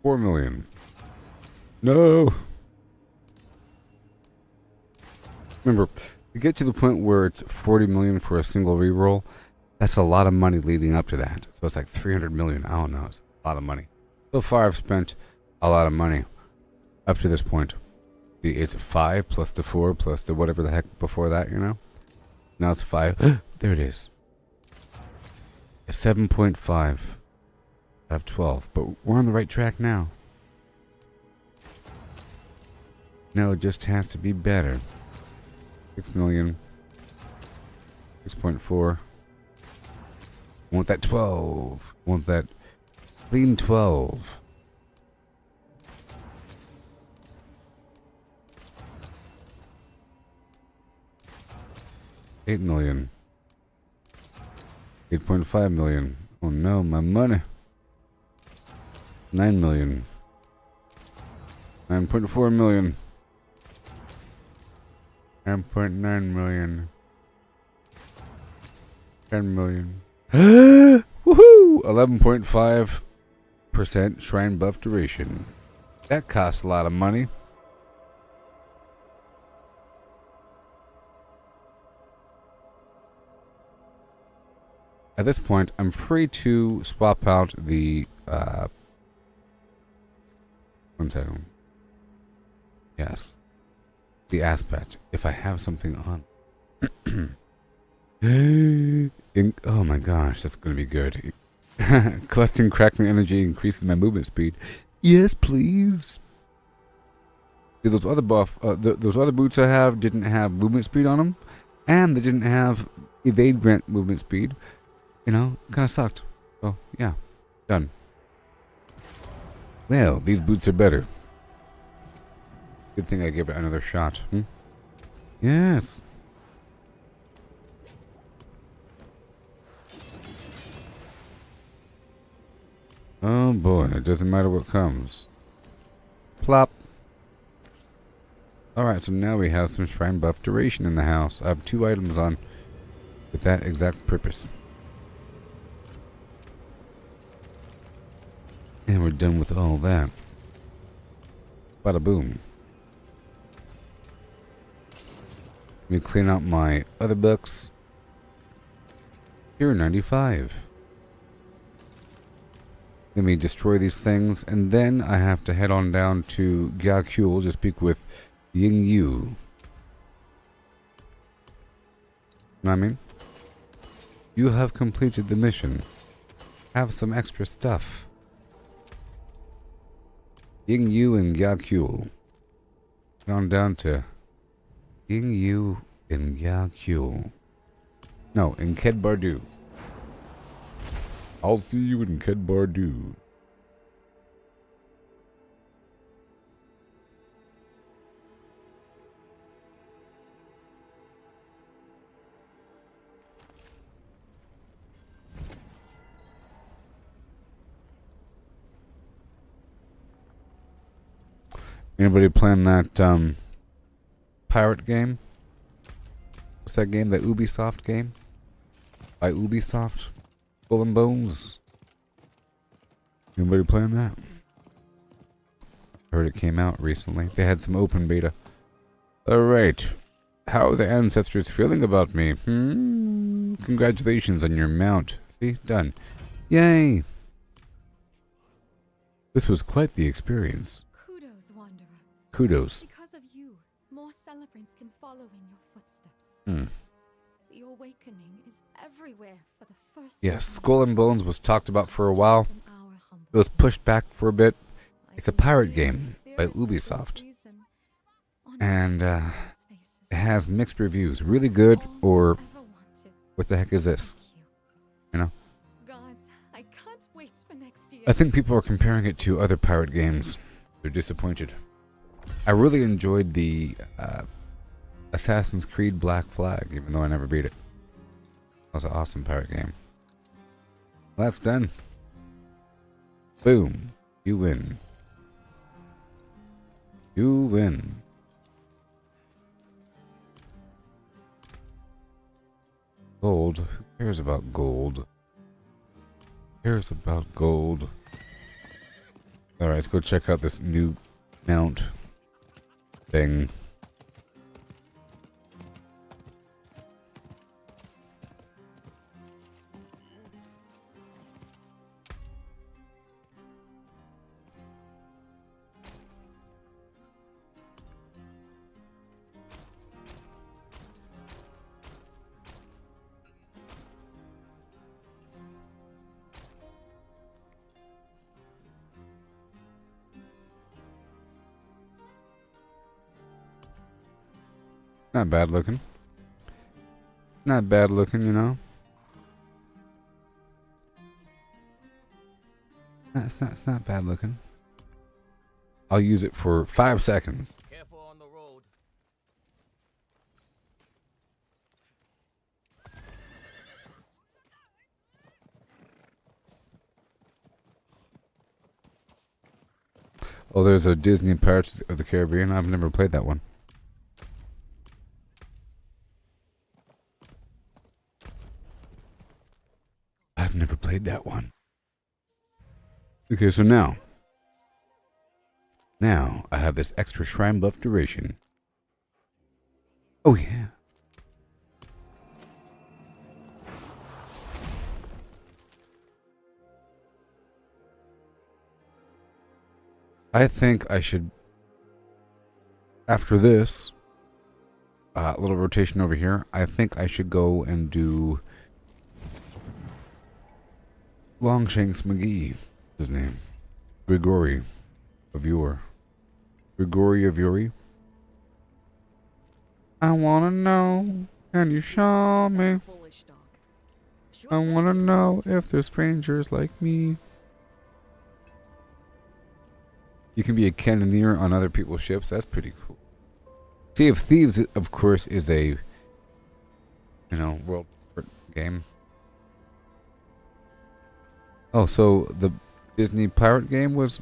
$4 million. No. Remember, to get to the point where it's 40 million for a single reroll, that's a lot of money leading up to that. So it's like 300 million. I don't know. It's a lot of money. So far, I've spent a lot of money up to this point. It's 5 plus the 4 plus the whatever the heck before that, you know? Now it's 5. There it is. It's 7.5. I have 12, but we're on the right track now. Now it just has to be better. 6 million. 6.4. Want that 12. Want that clean 12. $8 million. 8.5 million. Oh no, my money. 9 million. 9.4 million. 9.9 million. 10 million. Woohoo! 11.5% shrine buff duration. That costs a lot of money. At this point, I'm free to swap out the 1 second. Yes. The aspect. If I have something on. Oh my gosh, that's going to be good. Collecting crackling energy increases my movement speed. Yes, please. See, those other those other boots I have didn't have movement speed on them, and they didn't have evade grant movement speed. You know, kind of sucked. So yeah, done. Well, these boots are better. Good thing I gave it another shot. Yes. Oh boy, it doesn't matter what comes. Plop. Alright, so now we have some shrine buff duration in the house. I have 2 items on with that exact purpose. And we're done with all that. Bada boom. Let me clean out my other books. Here, 95. Let me destroy these things, and then I have to head on down to Gyakul to speak with Ying Yu. Know what I mean? You have completed the mission. Have some extra stuff. Ying Yu and Gyakul. On down to Ying Yu and Gyakul. No, in Ked Bardu. I'll see you in Ked Bardu. Anybody playing that pirate game? What's that game? That Ubisoft game? By Ubisoft? Skull and Bones? Anybody playing that? Heard it came out recently. They had some open beta. Alright. How are the ancestors feeling about me? Congratulations on your mount. See? Done. Yay! This was quite the experience. Kudos, Wanderer. Kudos. Because of you, more celebrants can follow in your footsteps. The awakening is everywhere for the first Yes, time. Skull and Bones was talked about for a while. From our humble It was pushed back for a bit. I It's a can pirate see game the by spirit of this Ubisoft. season on And everyone's faces. it has mixed reviews. Really good All or I ever wanted. what the heck is this? Thank you. You know? Gods, I can't wait for next year. I think people are comparing it to other pirate games. They're disappointed. I really enjoyed the Assassin's Creed Black Flag, even though I never beat it. That was an awesome pirate game. Well, that's done. Boom. You win. You win. Gold. Who cares about gold? Who cares about gold? Alright, let's go check out this new mount thing. Not bad looking. Not bad looking, you know. It's not bad looking. I'll use it for 5 seconds. Careful on the road. Oh, there's a Disney Pirates of the Caribbean. I've never played that one. I've never played that one. Okay, so now I have this extra shrine buff duration. Oh yeah. I think I should, after this little rotation over here, I think I should go and do Longshanks McGee, his name. Grigori of Yore. Grigori of Yore. I wanna know, can you show me? Foolish dog. I wanna know if there's strangers like me. You can be a cannoneer on other people's ships. That's pretty cool. Sea of Thieves, of course, is a, world game. Oh, so the Disney pirate game was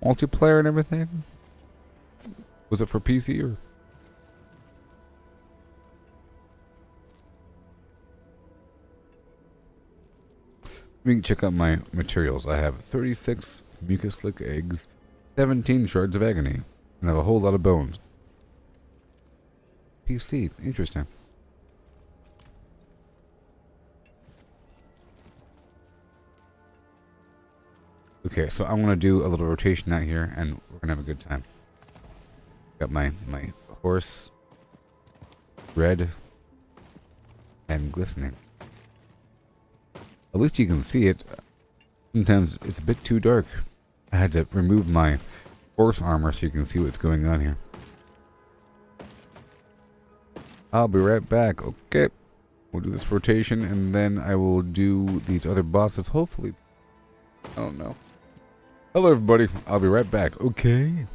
multiplayer and everything? Was it for PC or? Let me check out my materials. I have 36 mucus-lick eggs, 17 shards of agony, and I have a whole lot of bones. PC, interesting. Okay, so I'm gonna do a little rotation out here, and we're gonna have a good time. Got my horse, red, and glistening. At least you can see it. Sometimes it's a bit too dark. I had to remove my horse armor so you can see what's going on here. I'll be right back. Okay. We'll do this rotation and then I will do these other bosses. Hopefully. I don't know. Hello everybody. I'll be right back. Okay.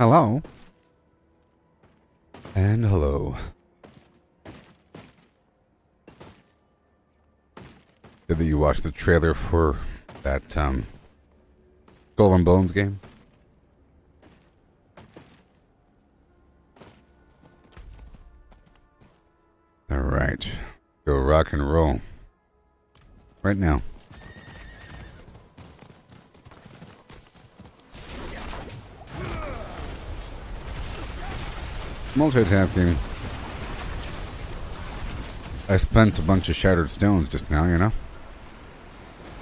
Hello. And hello. Did you watch the trailer for that Skull and Bones game? Alright. Go rock and roll. Right now. Multitasking. I spent a bunch of shattered stones just now, you know?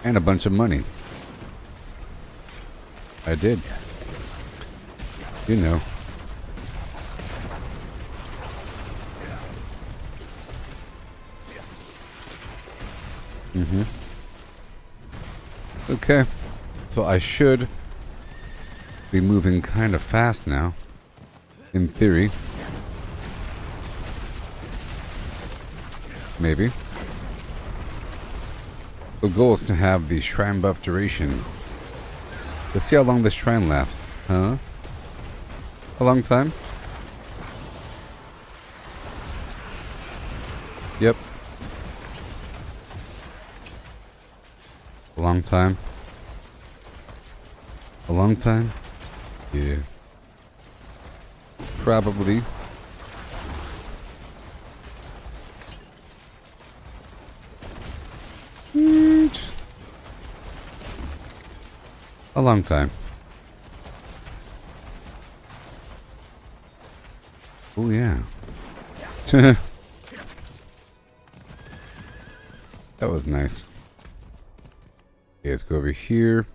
And a bunch of money. I did. You know. Okay. So I should be moving kind of fast now. In theory. Maybe. The goal is to have the shrine buff duration. Let's see how long this shrine lasts. Huh? A long time? Yep. A long time. A long time? Yeah. Probably. A long time. Oh yeah. That was nice. Okay, let's go over here.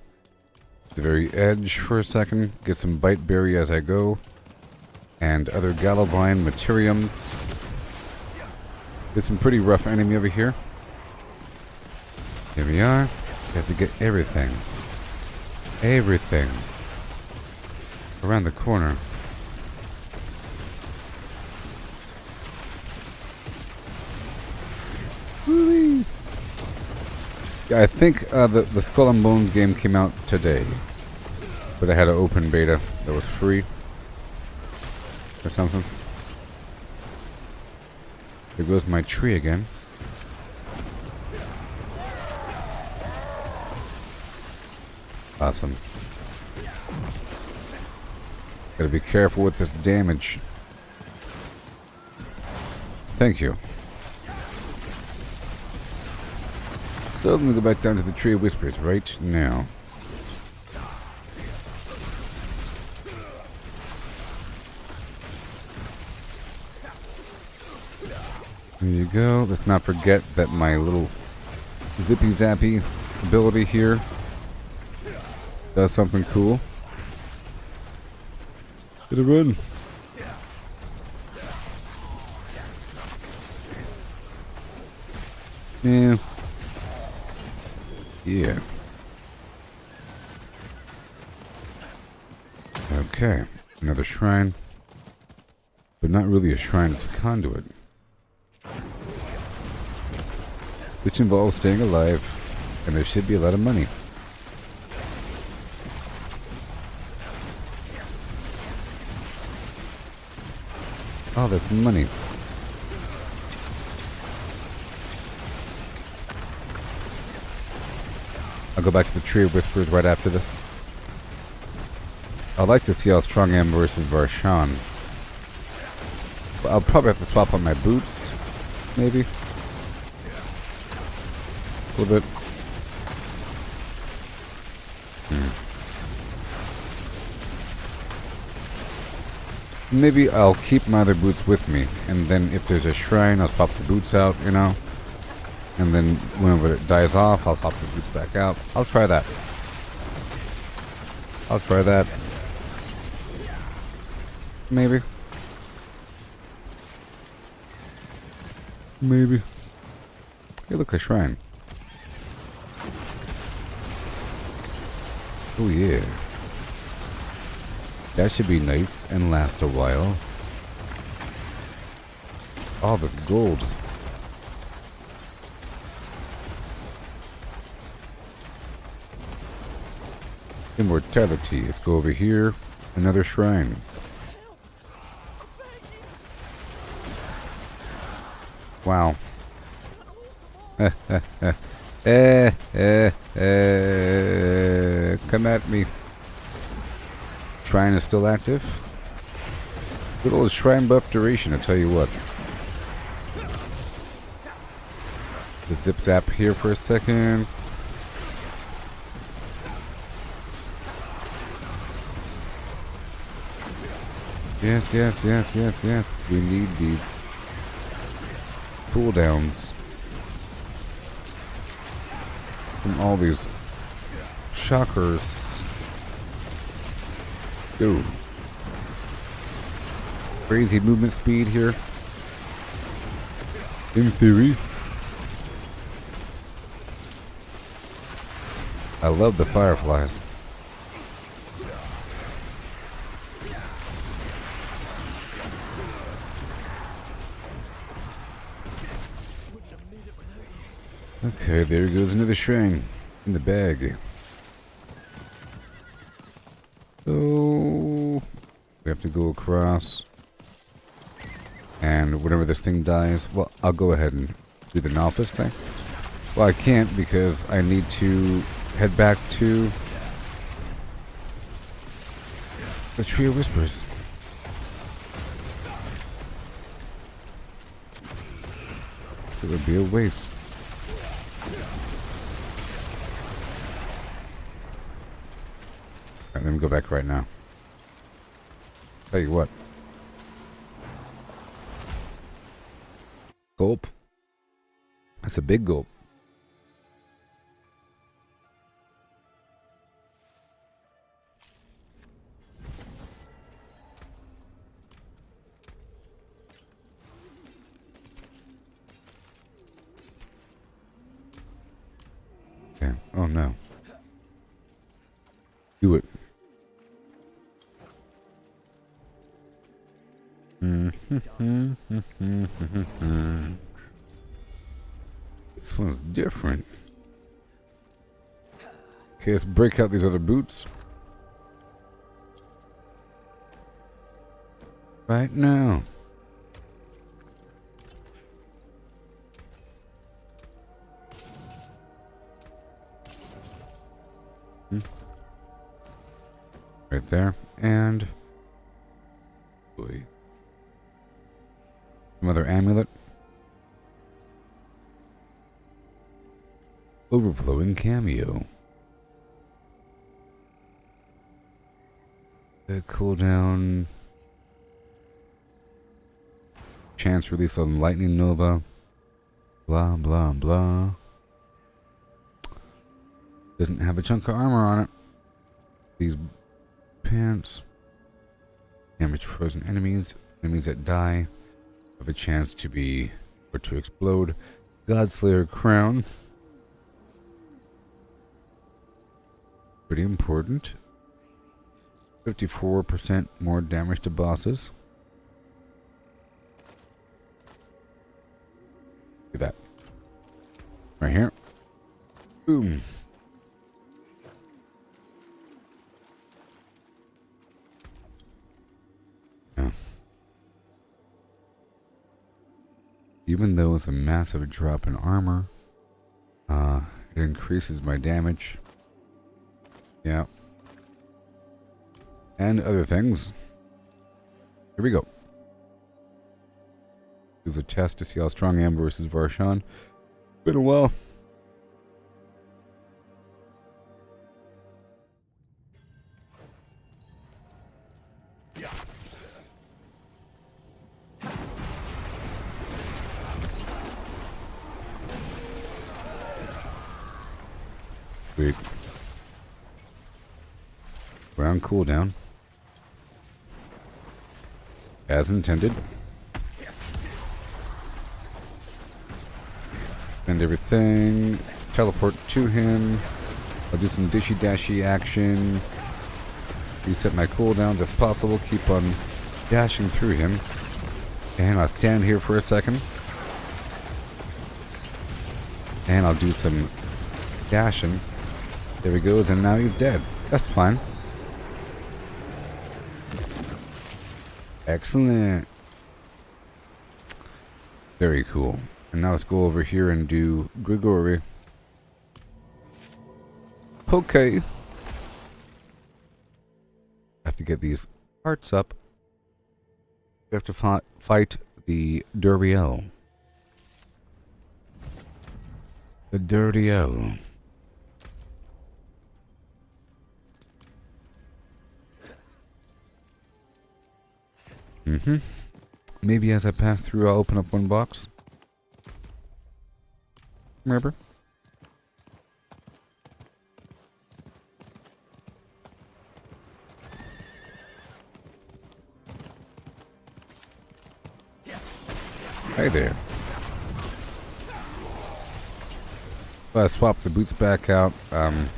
The very edge for a second. Get some bite berry as I go. And other Gallovine materiums. Get some pretty rough enemy over here. Here we are. We have to get everything. Everything. Around the corner. Whee! Yeah, I think the Skull and Bones game came out today. But I had an open beta that was free. Or something. There goes my tree again. Awesome. Gotta be careful with this damage. Thank you. So I'm gonna go back down to the Tree of Whispers right now. There you go. Let's not forget that my little zippy zappy ability here does something cool. Get a run. Yeah. Yeah. Okay. Another shrine. But not really a shrine, it's a conduit. Which involves staying alive. And there should be a lot of money. Oh, that's money. I'll go back to the Tree of Whispers right after this. I'd like to see how strong I am versus Varshan. But I'll probably have to swap on my boots. Maybe. A little bit. Maybe I'll keep my other boots with me, and then if there's a shrine, I'll swap the boots out, you know? And then whenever it dies off, I'll swap the boots back out. I'll try that. I'll try that. Maybe. Maybe. Hey, look, a shrine. Oh, yeah. That should be nice and last a while. All this gold. Immortality. Let's go over here. Another shrine. Wow. Come at me. Shrine is still active. Good old shrine buff duration, I tell you what. The zip zap here for a second. Yes, yes, yes, yes, yes. We need these cooldowns from all these shockers. Go. Crazy movement speed here. In theory. I love the fireflies. Okay, there goes another shrine in the bag. So we have to go across, and whenever this thing dies, well, I'll go ahead and do the novice thing. Well, I can't because I need to head back to the Tree of Whispers. It would be a waste. Alright, let me go back right now. Tell you what. Gulp. That's a big gulp. Okay. Oh no. Do it. This one's different. Okay, let's break out these other boots. Right now. Right there. And another amulet. Overflowing cameo. The cooldown. Chance release on lightning nova. Blah blah blah. Doesn't have a chunk of armor on it. These pants. Damage frozen enemies. Enemies that die have a chance to be or to explode. Godslayer crown. Pretty important. 54% more damage to bosses. Look at that. Right here. Boom. Yeah. Even though it's a massive drop in armor, it increases my damage. Yeah. And other things. Here we go. There's a test to see how strong I am versus Varshan. Been a while. Sweet. We're on cooldown. As intended. Spend everything. Teleport to him. I'll do some dishy dashy action. Reset my cooldowns if possible. Keep on dashing through him. And I'll stand here for a second. And I'll do some dashing. There he goes, and now he's dead. That's fine. Excellent. Very cool. And now let's go over here and do Grigori. Okay. Have to get these parts up. We have to fight the Duriel. The Duriel. Maybe as I pass through, I'll open up one box. Remember? Hey there. So I swapped the boots back out on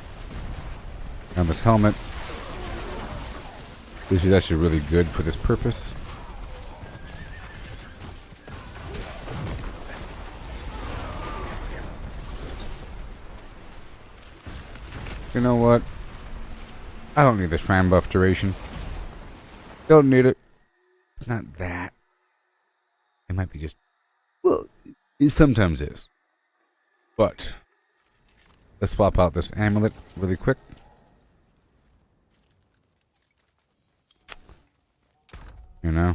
this helmet, which is actually really good for this purpose. You know what? I don't need the shrine buff duration. Don't need it. It's not that. It might be just... Well, it sometimes is. But let's swap out this amulet really quick. You know?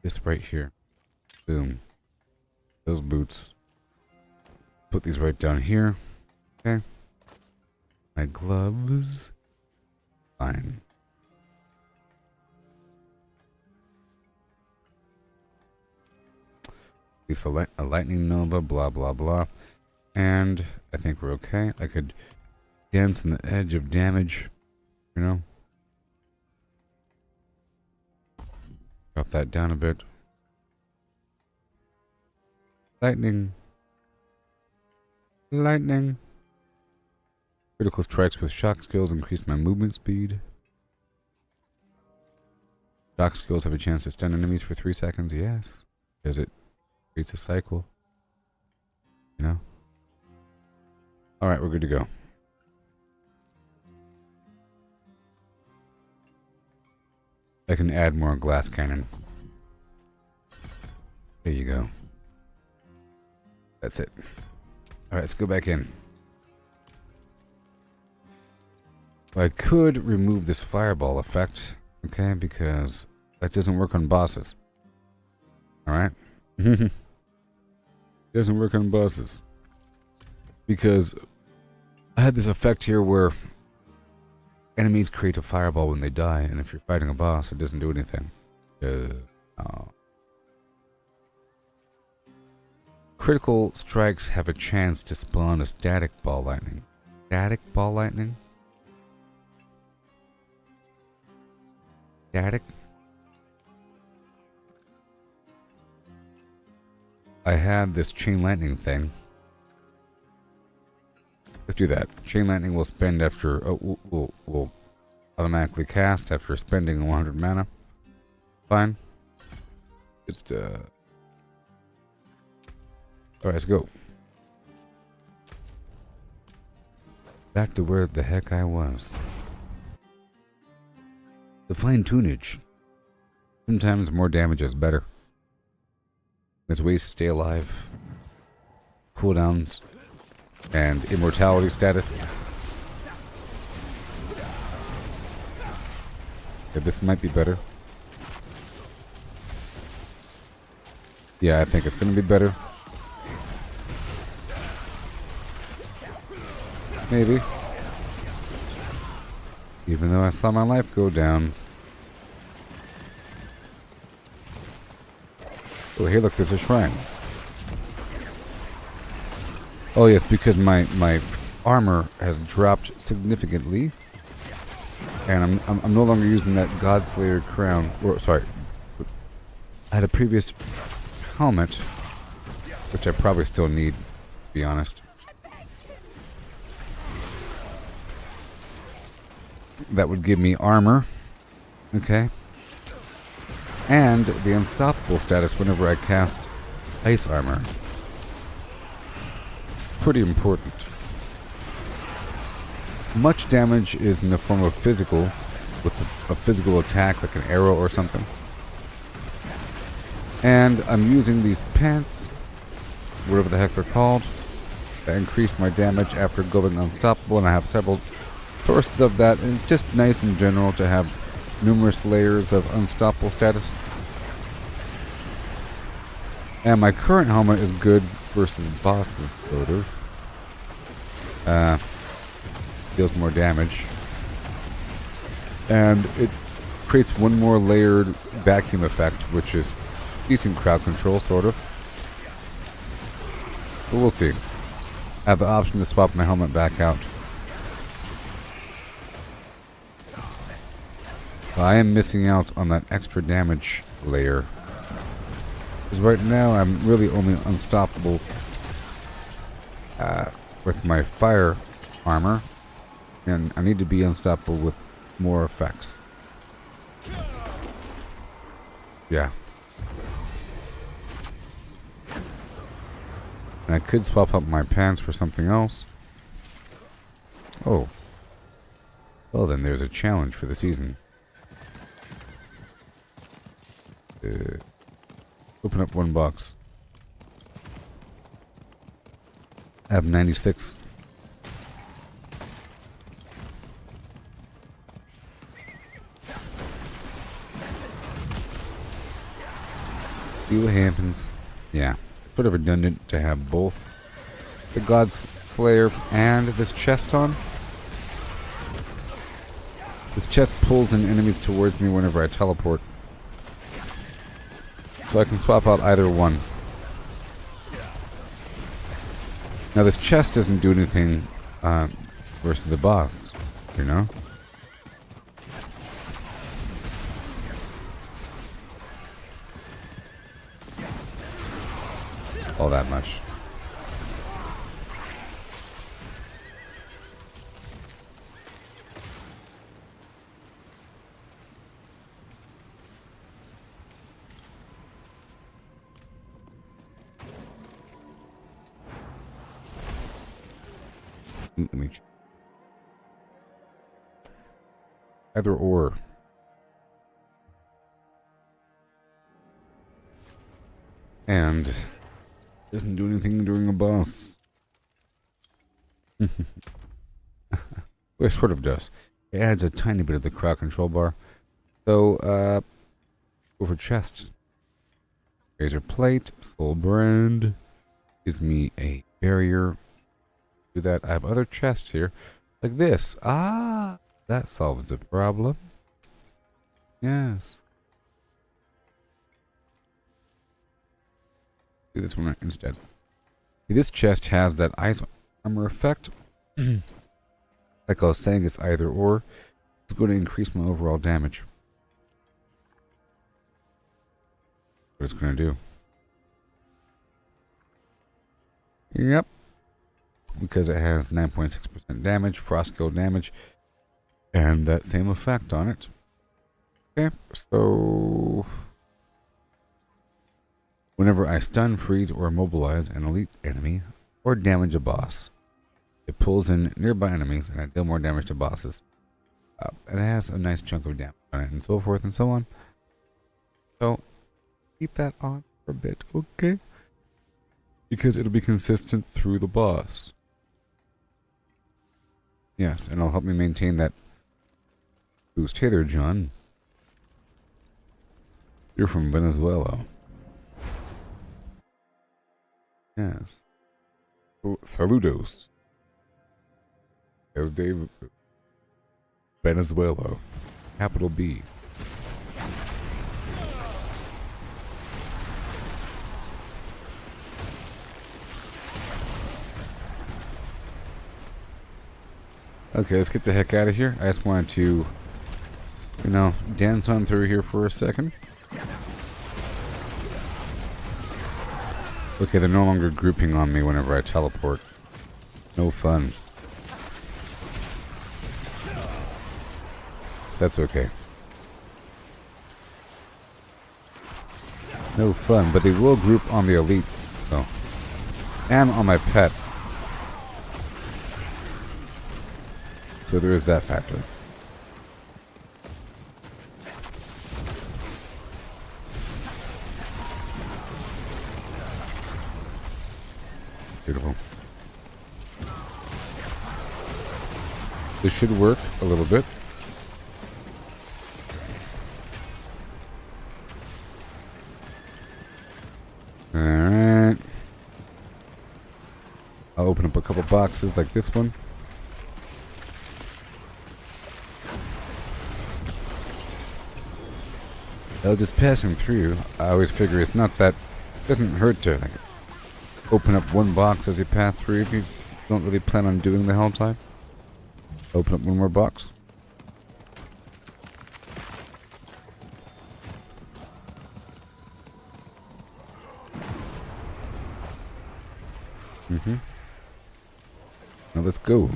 This right here. Boom. Those boots. Put these right down here. Okay. My gloves. Fine. It's a lightning nova, blah blah blah. And I think we're okay. I could dance on the edge of damage, you know. Drop that down a bit. Lightning. Lightning. Critical strikes with shock skills increase my movement speed. Shock skills have a chance to stun enemies for 3 seconds. Yes. Because it creates a cycle. You know? Alright, we're good to go. I can add more glass cannon. There you go. That's it. Alright, let's go back in. I could remove this fireball effect, okay, because that doesn't work on bosses. Alright? Doesn't work on bosses. Because I had this effect here where enemies create a fireball when they die, and if you're fighting a boss, it doesn't do anything. Critical strikes have a chance to spawn a static ball lightning. Static ball lightning? Static? I had this chain lightning thing. Let's do that. Chain lightning will spend after... will automatically cast after spending 100 mana. Fine. Just, Alright, let's go. Back to where the heck I was. The fine tunage. Sometimes more damage is better. There's ways to stay alive. Cooldowns. And immortality status. Yeah, this might be better. Yeah, I think it's gonna be better. Maybe. Even though I saw my life go down. Oh, hey, look, there's a shrine. Oh, yes, because my armor has dropped significantly. And I'm no longer using that Godslayer crown. Or, sorry. I had a previous helmet, which I probably still need, to be honest. That would give me armor. Okay. And the unstoppable status whenever I cast ice armor. Pretty important. Much damage is in the form of physical, with a physical attack like an arrow or something. And I'm using these pants, whatever the heck they're called, that increase my damage after going unstoppable, and I have several sources of that, and it's just nice in general to have numerous layers of unstoppable status. And my current helmet is good versus bosses, sort of. Deals more damage. And it creates one more layered vacuum effect, which is decent crowd control, sort of. But we'll see. I have the option to swap my helmet back out. But I am missing out on that extra damage layer. Because right now I'm really only unstoppable with my fire armor. And I need to be unstoppable with more effects. Yeah. And I could swap out my pants for something else. Oh. Well then, there's a challenge for the season. Open up one box. I have 96. See what happens. Yeah. Sort of redundant to have both the God's Slayer and this chest on. This chest pulls in enemies towards me whenever I teleport. So I can swap out either one. Now this chest doesn't do anything versus the boss, you know? All that much. Let me check. Either or. And doesn't do anything during a boss. Well, it sort of does. It adds a tiny bit of the crowd control bar. So, over chests. Razor plate, soul brand. Gives me a barrier. Do that. I have other chests here. Like this. Ah! That solves the problem. Yes. Do this one instead. This chest has that ice armor effect. Like I was saying, it's either or. It's going to increase my overall damage. What it's going to do. Yep. Because it has 9.6% damage, frost kill damage, and that same effect on it. Okay, so whenever I stun, freeze, or immobilize an elite enemy, or damage a boss, it pulls in nearby enemies, and I deal more damage to bosses. And it has a nice chunk of damage on it, and so forth and so on. So, keep that on for a bit, okay? Because it'll be consistent through the boss. Yes, and it'll help me maintain that boost. Hey there, John. You're from Venezuela. Yes. Oh, saludos. There's Dave. Venezuela. Capital B. Okay, let's get the heck out of here. I just wanted to, you know, dance on through here for a second. Okay, they're no longer grouping on me whenever I teleport. No fun. That's okay. No fun, but they will group on the elites, so. And on my pet. So there is that factor. Beautiful. This should work a little bit. Alright. I'll open up a couple boxes like this one. Just passing through, I always figure it's not that, it doesn't hurt to like, open up one box as you pass through if you don't really plan on doing the whole time. Open up one more box. Now let's go.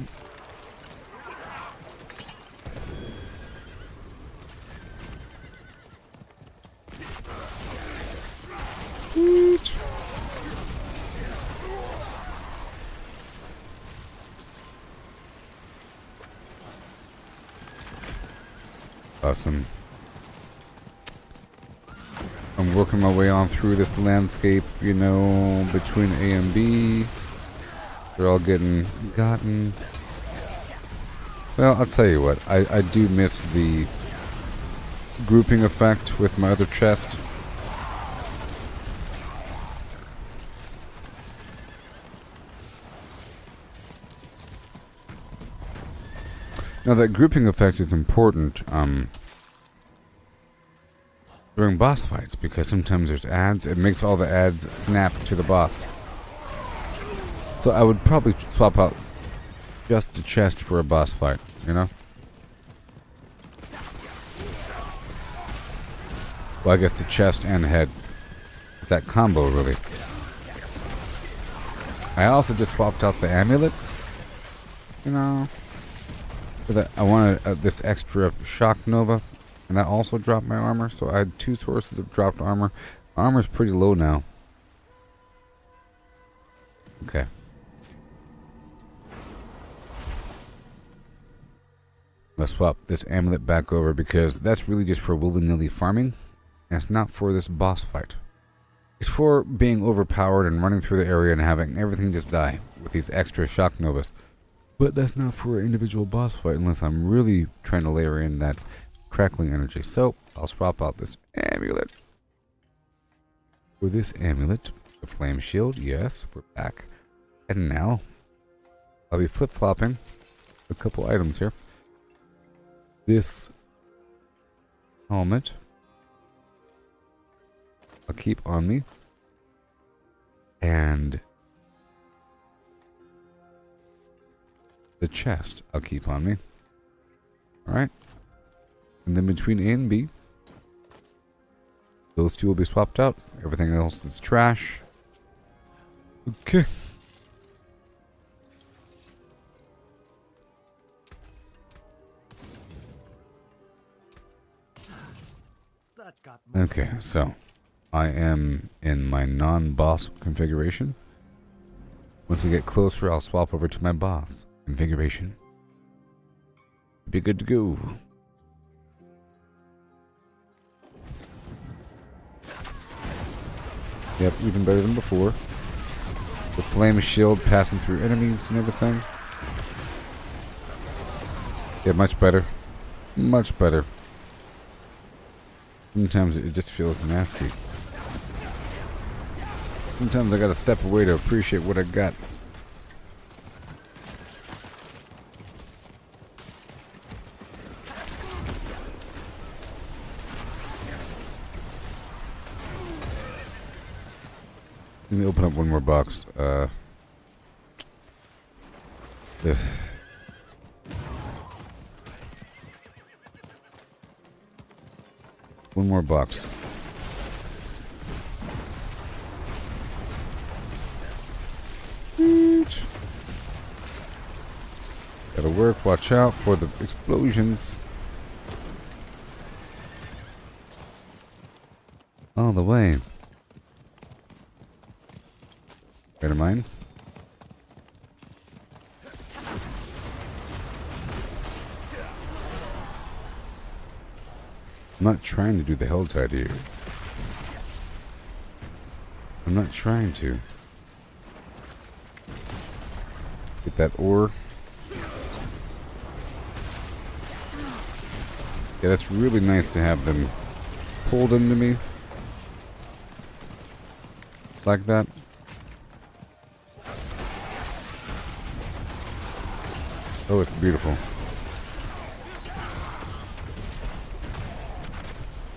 Awesome. I'm working my way on through this landscape, you know, between A and B. They're all getting gotten. Well, I'll tell you what, I do miss the grouping effect with my other chest. Now that grouping effect is important during boss fights because sometimes there's ads. It makes all the ads snap to the boss. So I would probably swap out just the chest for a boss fight, you know? Well, I guess the chest and head. It's that combo, really. I also just swapped out the amulet. You know... I wanted this extra shock nova, and that also dropped my armor, so I had 2 sources of dropped armor. My armor's pretty low now. Okay. Let's swap this amulet back over because that's really just for willy-nilly farming, and it's not for this boss fight. It's for being overpowered and running through the area and having everything just die with these extra shock novas. But that's not for an individual boss fight unless I'm really trying to layer in that crackling energy. So, I'll swap out this amulet. For this amulet, the flame shield, yes, we're back. And now, I'll be flip-flopping a couple items here. This helmet, I'll keep on me. And... the chest I'll keep on me. Alright. And then between A and B, those 2 will be swapped out. Everything else is trash. Okay. Okay, so I am in my non-boss configuration. Once I get closer, I'll swap over to my boss configuration. Be good to go. Yep, even better than before. The flame shield passing through enemies and everything. Yeah, much better. Much better. Sometimes it just feels nasty. Sometimes I gotta step away to appreciate what I got. Let me open up one more box. Ugh. One more box. Gotta work, watch out for the explosions. All the way. Better mind. I'm not trying to do the Helltide here. I'm not trying to. Get that ore. Yeah, that's really nice to have them pulled into me. Like that. Oh, it's beautiful.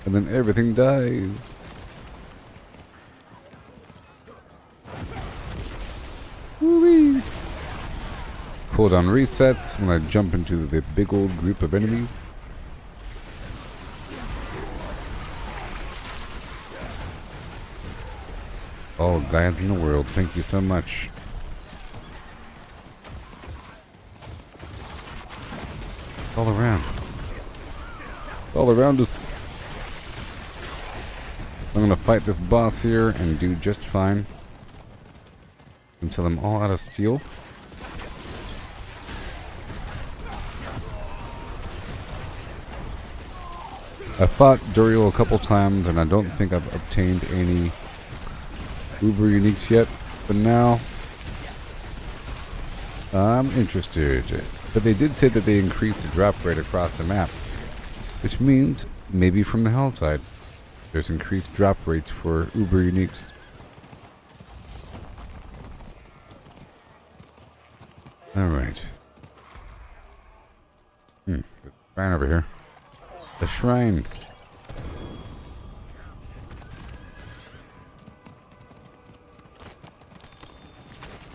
And then everything dies. Woo-wee. Cooldown resets when I jump into the big old group of enemies. All guys in the world, thank you so much. All around. All around us. I'm gonna fight this boss here and do just fine. Until I'm all out of steel. I fought Duriel a couple times and I don't think I've obtained any Uber uniques yet, but now I'm interested. But they did say that they increased the drop rate across the map, which means maybe from the hell side there's increased drop rates for Uber uniques. Alright. Shrine over here. The shrine.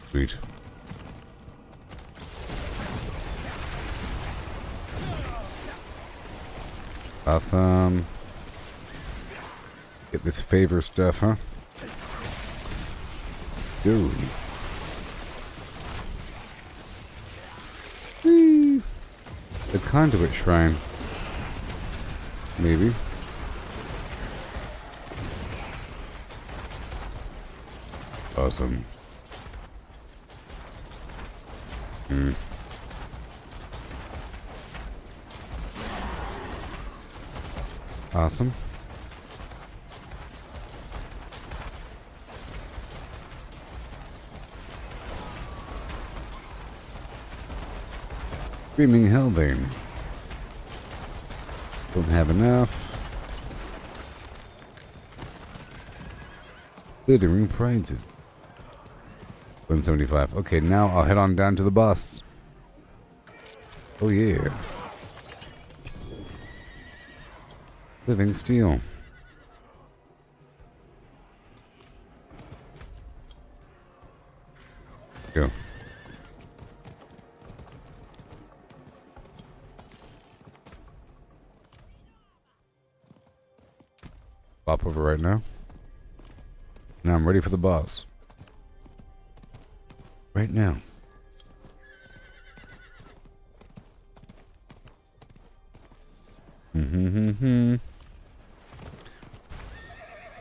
Sweet. Awesome. Get this favor stuff, huh? Dude. Whee. The conduit shrine. Maybe. Awesome. Awesome. Screaming Hellbane. Don't have enough. Glittering prizes. 175. Okay, now I'll head on down to the boss. Oh yeah. Living steel. Go. Pop over right now. Now I'm ready for the boss. Right now.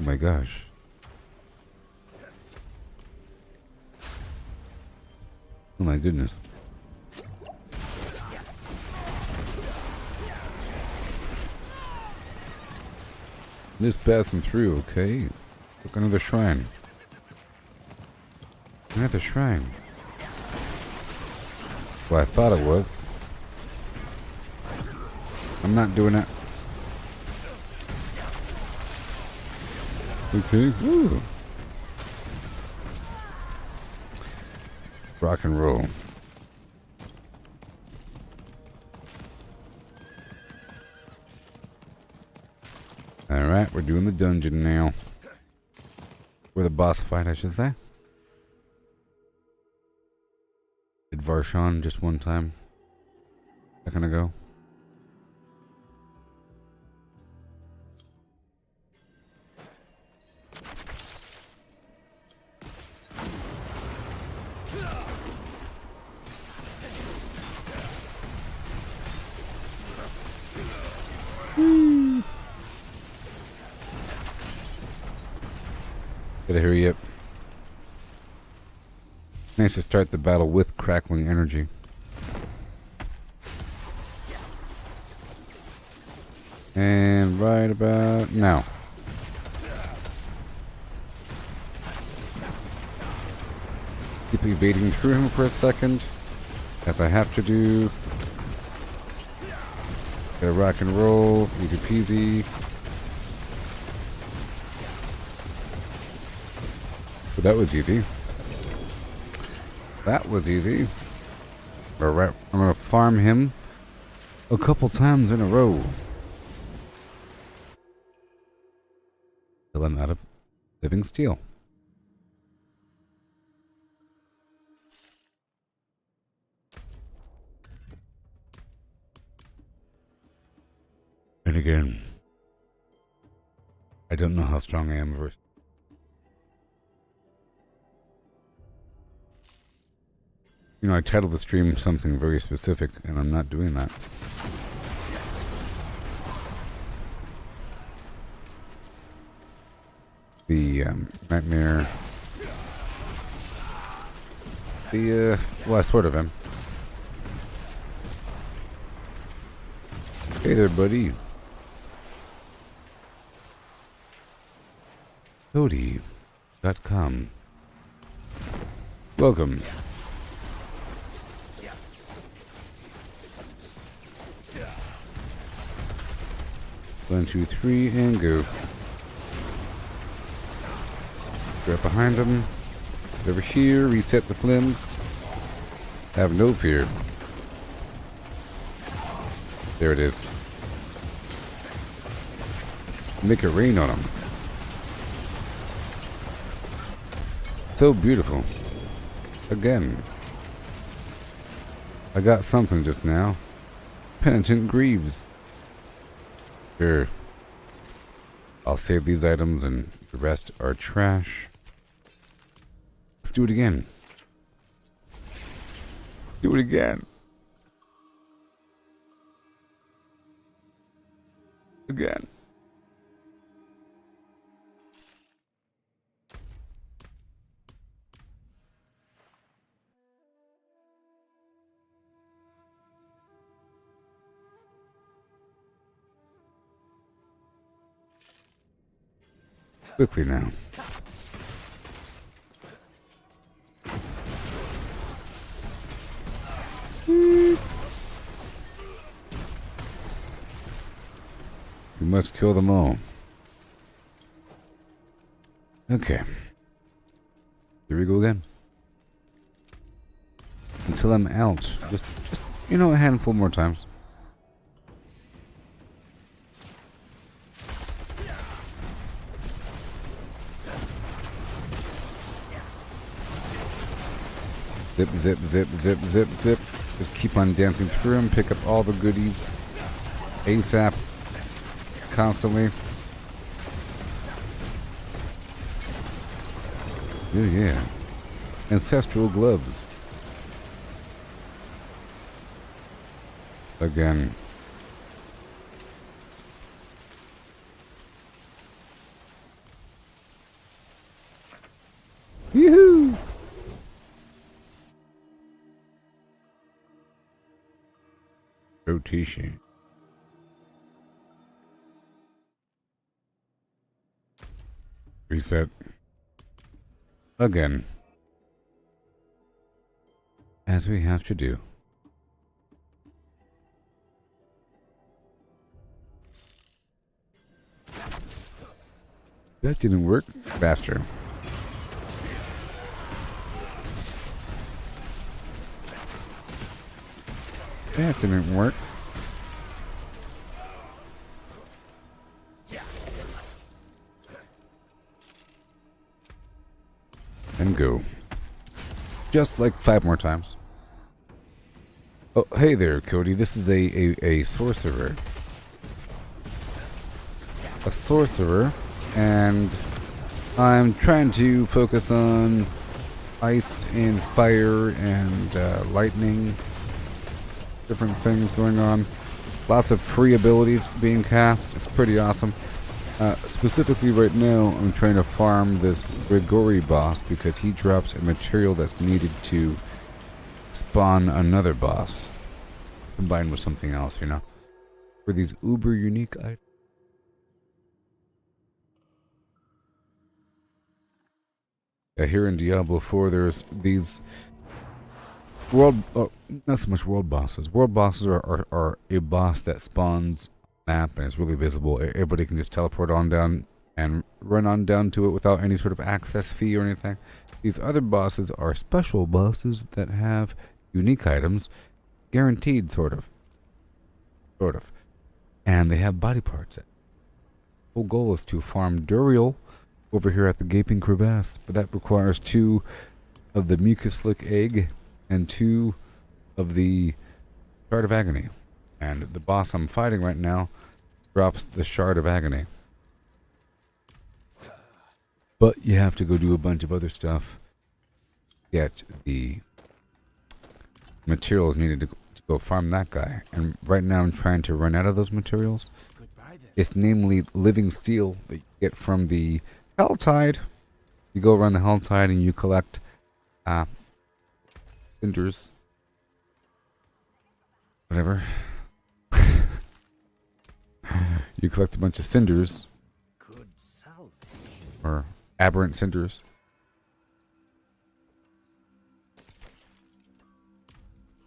Oh my gosh. Oh my goodness. Just passing through, okay. Look, another shrine. Another shrine. Well, I thought it was. I'm not doing that. Okay. Woo. Rock and roll. Alright, we're doing the dungeon now. Or the boss fight, I should say. Did Varshan just one time. A second ago. Get a hurry up. Nice to start the battle with crackling energy. And right about now. Keep evading through him for a second. as I have to do. Gotta rock and roll, easy peasy. So that was easy. That was easy. Alright, I'm gonna farm him a couple times in a row. Till I'm out of living steel. And again, I don't know how strong I am versus. You know, I titled the stream something very specific, and I'm not doing that. The nightmare. Well, I sort of am. Hey there, buddy. Cody.com. Welcome. One, two, three, and go. Right behind him. Get over here, reset the flims. Have no fear. There it is. Make it rain on him. So beautiful. Again. I got something just now. Penitent Greaves. Sure. I'll save these items and the rest are trash. Let's do it again. Do it again. Again. Quickly now. We must kill them all. Okay. Here we go again. Until I'm out. Just you know, a handful more times. Zip, zip, zip, zip, zip, zip. Just keep on dancing through them, pick up all the goodies. ASAP. Constantly. Oh yeah. Ancestral gloves. Again. Yoo-hoo! Rotation. Reset. Again. As we have to do. That didn't work. Faster. That didn't work. And go. Just like 5 more times. Oh, hey there, Cody. This is a sorcerer. A sorcerer. And I'm trying to focus on ice and fire and lightning. Different things going on. Lots of free abilities being cast. It's pretty awesome. Specifically right now, I'm trying to farm this Grigori boss because he drops a material that's needed to spawn another boss. Combined with something else, you know. For these uber unique items. Here in Diablo 4, there's these not so much world bosses. World bosses are a boss that spawns map and is really visible. Everybody can just teleport on down and run on down to it without any sort of access fee or anything. These other bosses are special bosses that have unique items, guaranteed sort of, and they have body parts. The whole goal is to farm Duriel over here at the Gaping Crevasse, but that requires 2 of the Mucus-Lick Egg and 2 of the Shard of Agony. And the boss I'm fighting right now drops the Shard of Agony. But you have to go do a bunch of other stuff. Get the materials needed to go farm that guy. And right now I'm trying to run out of those materials. It's namely living steel that you get from the Helltide. You go around the Helltide and you collect cinders. Whatever. You collect a bunch of cinders. Or aberrant cinders.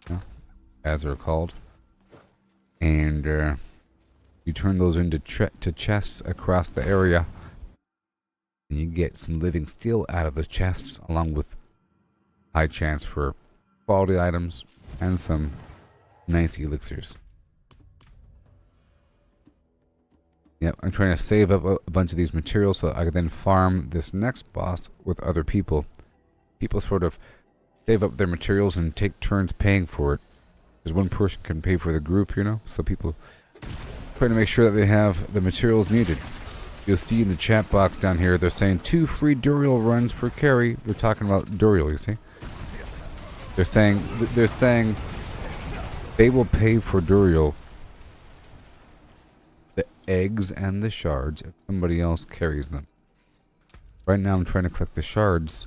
Yeah, as they're called. And you turn those into chests across the area. And you get some living steel out of the chests, along with high chance for quality items and some nice elixirs. Yep, I'm trying to save up a bunch of these materials so I can then farm this next boss with other people. People sort of save up their materials and take turns paying for it. Because one person can pay for the group, you know? So people try to make sure that they have the materials needed. You'll see in the chat box down here, they're saying 2 free Duriel runs for carry. They're talking about Duriel, you see? They're saying they will pay for Duriel, the eggs and the shards, if somebody else carries them. Right now I'm trying to collect the shards.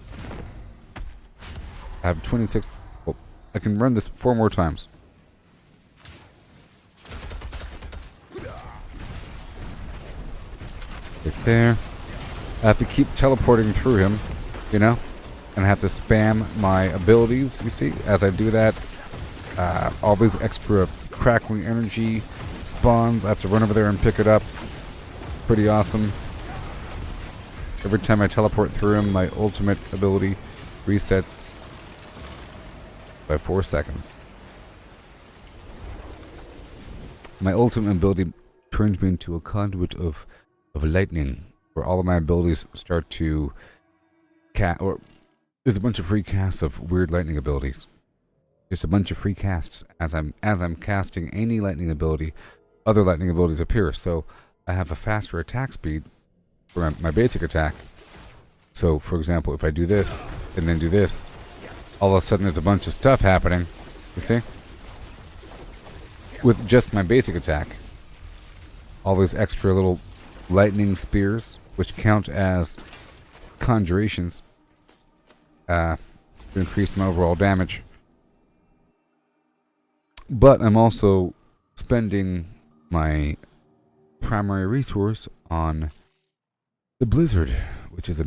I have 26. Well, I can run this 4 more times. Right there. I have to keep teleporting through him, you know? And I have to spam my abilities, you see? As I do that, all these extra crackling energy spawns. I have to run over there and pick it up. Pretty awesome. Every time I teleport through him, my ultimate ability resets by 4 seconds. My ultimate ability turns me into a conduit of lightning, where all of my abilities start to or there's a bunch of free casts of weird lightning abilities. Just a bunch of free casts as I'm casting any lightning ability, other lightning abilities appear. So I have a faster attack speed for my basic attack. So for example, if I do this and then do this, all of a sudden there's a bunch of stuff happening. You see? With just my basic attack. All these extra little lightning spears, which count as conjurations, to increase my overall damage. But I'm also spending my primary resource on the Blizzard, which is a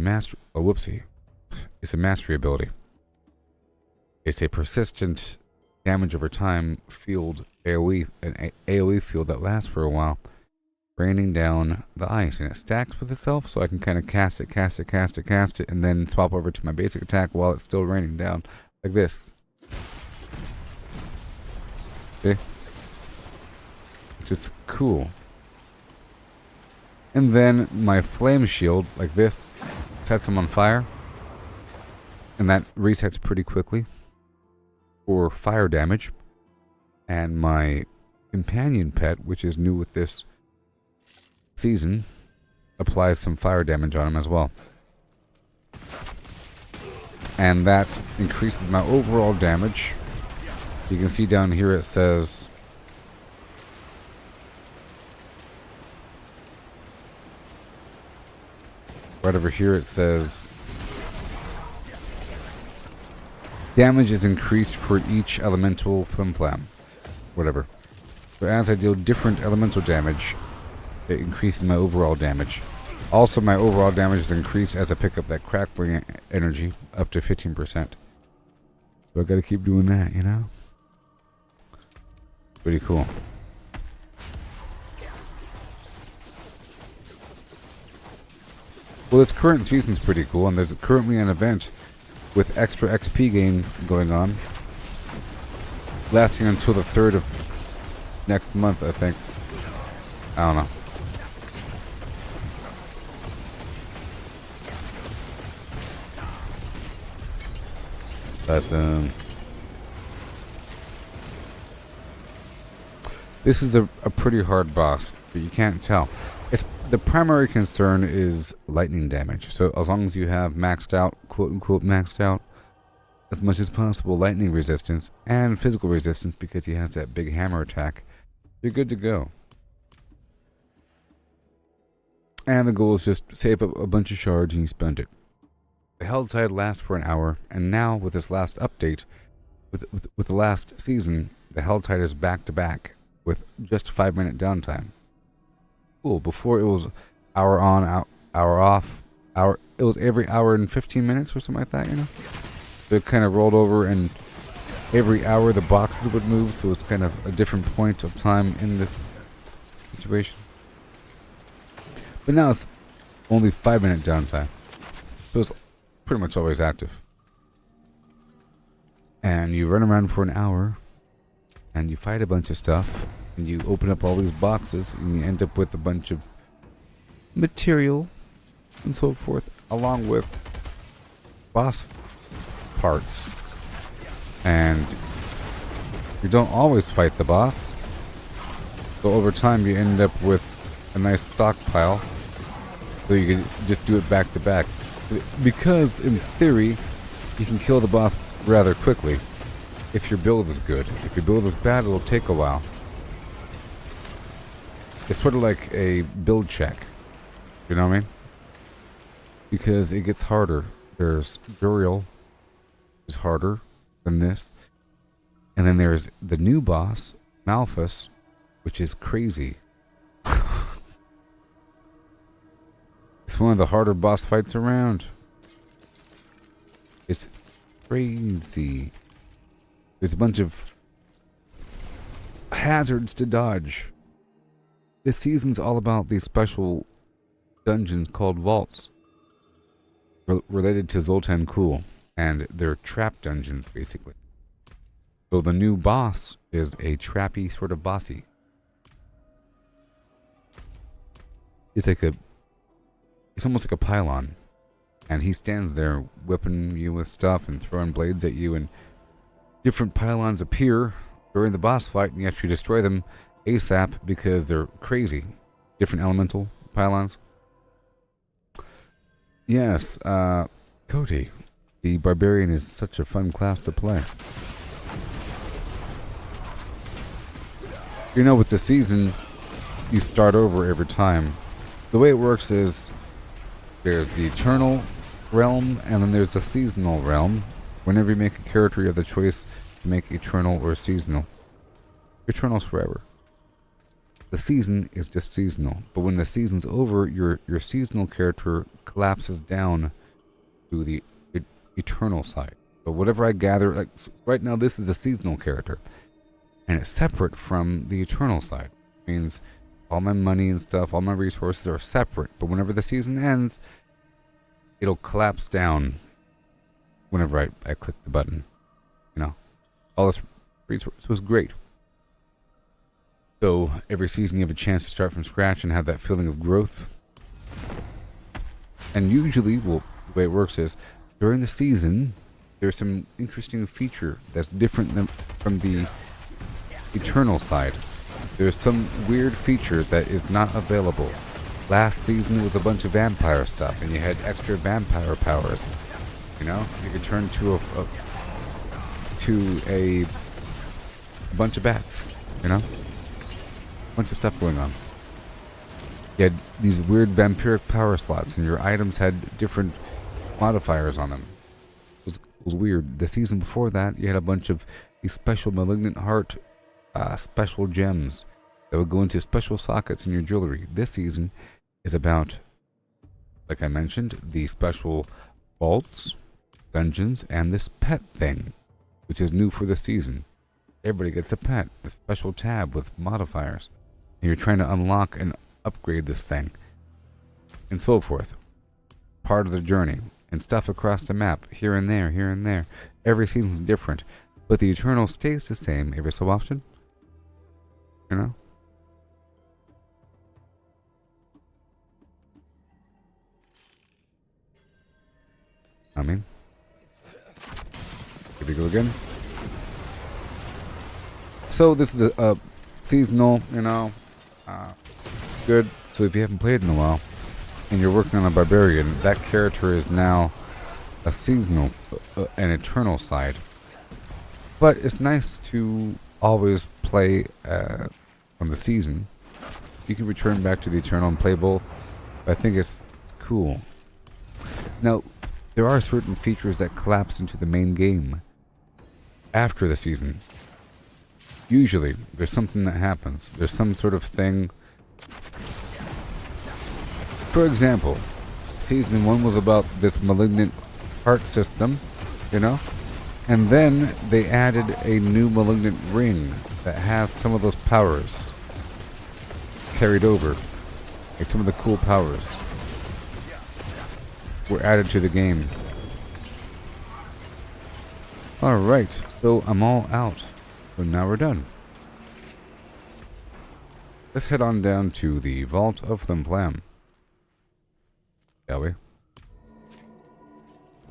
it's a mastery ability. It's a persistent damage over time field AoE, an AoE field that lasts for a while, raining down the ice, and it stacks with itself, so I can kind of cast it, and then swap over to my basic attack while it's still raining down, like this. See? Which is cool. And then my flame shield, like this, sets them on fire, and that resets pretty quickly for fire damage. And my companion pet, which is new with this season, applies some fire damage on him as well. And that increases my overall damage. You can see down here it says right over here it says damage is increased for each elemental flim-flam. Whatever. So as I deal different elemental damage, it increases my overall damage. Also, my overall damage is increased as I pick up that crackling energy up to 15%. So I gotta keep doing that, you know? Pretty cool. Well, this current season's pretty cool, and there's currently an event with extra XP gain going on, lasting until the 3rd of next month, I think. I don't know. That's this is a pretty hard boss, but you can't tell. It's the primary concern is lightning damage. So as long as you have maxed out, quote unquote maxed out, as much as possible lightning resistance and physical resistance because he has that big hammer attack, you're good to go. And the goal is just save up a bunch of shards and you spend it. The Held Tide lasts for an hour, and now with this last update, with the last season, the Held Tide is back to back with just 5-minute downtime. Cool. Before it was hour on, hour off, it was every hour and 15 minutes or something like that, you know? So it kind of rolled over, and every hour the boxes would move, so it's kind of a different point of time in the situation. But now it's only 5-minute downtime. So it's pretty much always active. And you run around for an hour, and you fight a bunch of stuff, and you open up all these boxes, and you end up with a bunch of material and so forth, along with boss parts. And you don't always fight the boss, so over time you end up with a nice stockpile, so you can just do it back to back. Because in theory, you can kill the boss rather quickly if your build is good. If your build is bad, it'll take a while. It's sort of like a build check. You know what I mean? Because it gets harder. There's Burial is harder than this. And then there's the new boss, Malphus, which is crazy. It's one of the harder boss fights around. It's crazy. There's a bunch of hazards to dodge. This season's all about these special dungeons called vaults, related to Zoltan Kulle, and they're trap dungeons, basically. So the new boss is a trappy sort of bossy. It's almost like a pylon, and he stands there whipping you with stuff and throwing blades at you, and different pylons appear during the boss fight, and you have to destroy them ASAP because they're crazy. Different elemental pylons. Yes, Cody, the barbarian is such a fun class to play. You know, with the season, you start over every time. The way it works is there's the eternal realm, and then there's the seasonal realm. Whenever you make a character, you have the choice to make eternal or seasonal. Eternal's forever. The season is just seasonal, but when the season's over, your seasonal character collapses down to the eternal side. So whatever I gather, like right now, this is a seasonal character, and it's separate from the eternal side. It means all my money and stuff, all my resources are separate, but whenever the season ends, it'll collapse down whenever I click the button. You know, all this resource was great. So every season you have a chance to start from scratch and have that feeling of growth. And usually, well, the way it works is, during the season, there's some interesting feature that's different from the eternal side. There's some weird feature that is not available. Last season was a bunch of vampire stuff, and you had extra vampire powers. You know, you could turn to a bunch of bats. You know, bunch of stuff going on. You had these weird vampiric power slots, and your items had different modifiers on them. It was weird. The season before that, you had a bunch of these special malignant heart special gems that would go into special sockets in your jewelry. This season is about, like I mentioned, the special vaults, dungeons, and this pet thing, which is new for the season. Everybody gets a pet, a special tab with modifiers. And you're trying to unlock and upgrade this thing. And so forth. Part of the journey. And stuff across the map, here and there, here and there. Every season's different. But the Eternal stays the same every so often. You know? I mean, here we go again. So this is a seasonal, you know, good. So if you haven't played in a while, and you're working on a barbarian, that character is now a seasonal, an eternal side. But it's nice to always play on the season. You can return back to the eternal and play both. I think it's cool. Now, there are certain features that collapse into the main game after the season. Usually, there's something that happens. There's some sort of thing. For example, Season 1 was about this malignant heart system, you know? And then they added a new malignant ring that has some of those powers carried over. Like some of the cool powers were added to the game. Alright, so I'm all out. So now we're done. Let's head on down to the Vault of Flim Flam. Shall we?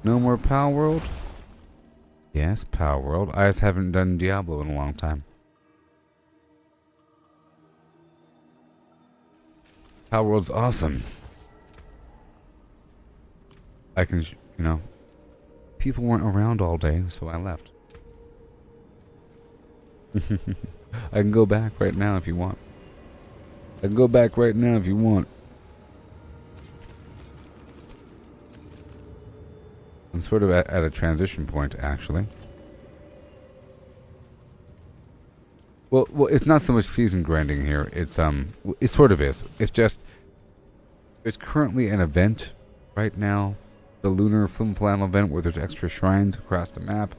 No more Power World? Yes, Power World. I just haven't done Diablo in a long time. Power World's awesome. I can, you know, people weren't around all day, so I left. I can go back right now if you want. I can go back right now if you want. I'm sort of at a transition point, actually. Well, it's not so much season grinding here. It's it sort of is. It's just there's currently an event right now, the Lunar Flim Flam event, where there's extra shrines across the map,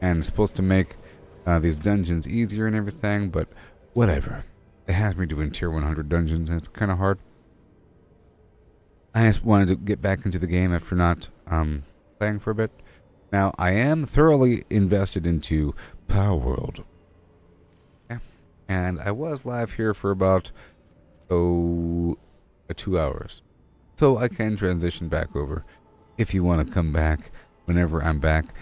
and it's supposed to make these dungeons easier and everything. But whatever. It has me doing tier 100 dungeons, and it's kind of hard. I just wanted to get back into the game after not playing for a bit. Now, I am thoroughly invested into Power World. Yeah. And I was live here for about, 2 hours. So I can transition back over if you want to come back whenever I'm back.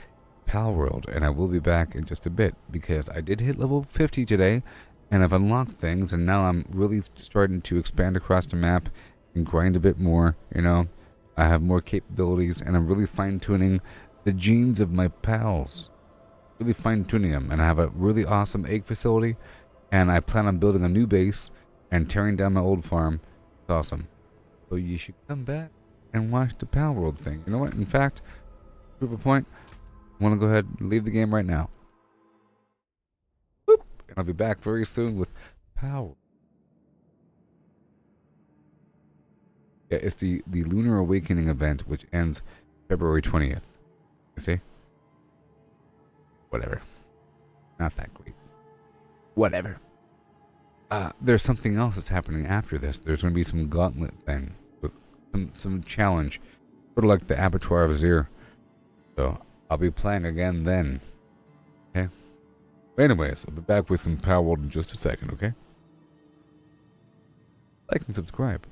Power World, and I will be back in just a bit because I did hit level 50 today, and I've unlocked things, and now I'm really starting to expand across the map and grind a bit more, you know. I have more capabilities, and I'm really fine-tuning the genes of my pals. Really fine-tuning them, and I have a really awesome egg facility, and I plan on building a new base and tearing down my old farm. It's awesome. So you should come back and watch the Power World thing. You know what? In fact, prove a point. I want to go ahead and leave the game right now. Boop. And I'll be back very soon with Power. Yeah, it's the Lunar Awakening event, which ends February 20th. You see? Whatever. Not that great. Whatever. There's something else that's happening after this. There's going to be some gauntlet thing. With some challenge. Sort of like the Abattoir of Azir. So, I'll be playing again then. Okay? But anyways, I'll be back with some Power World in just a second, okay? Like and subscribe.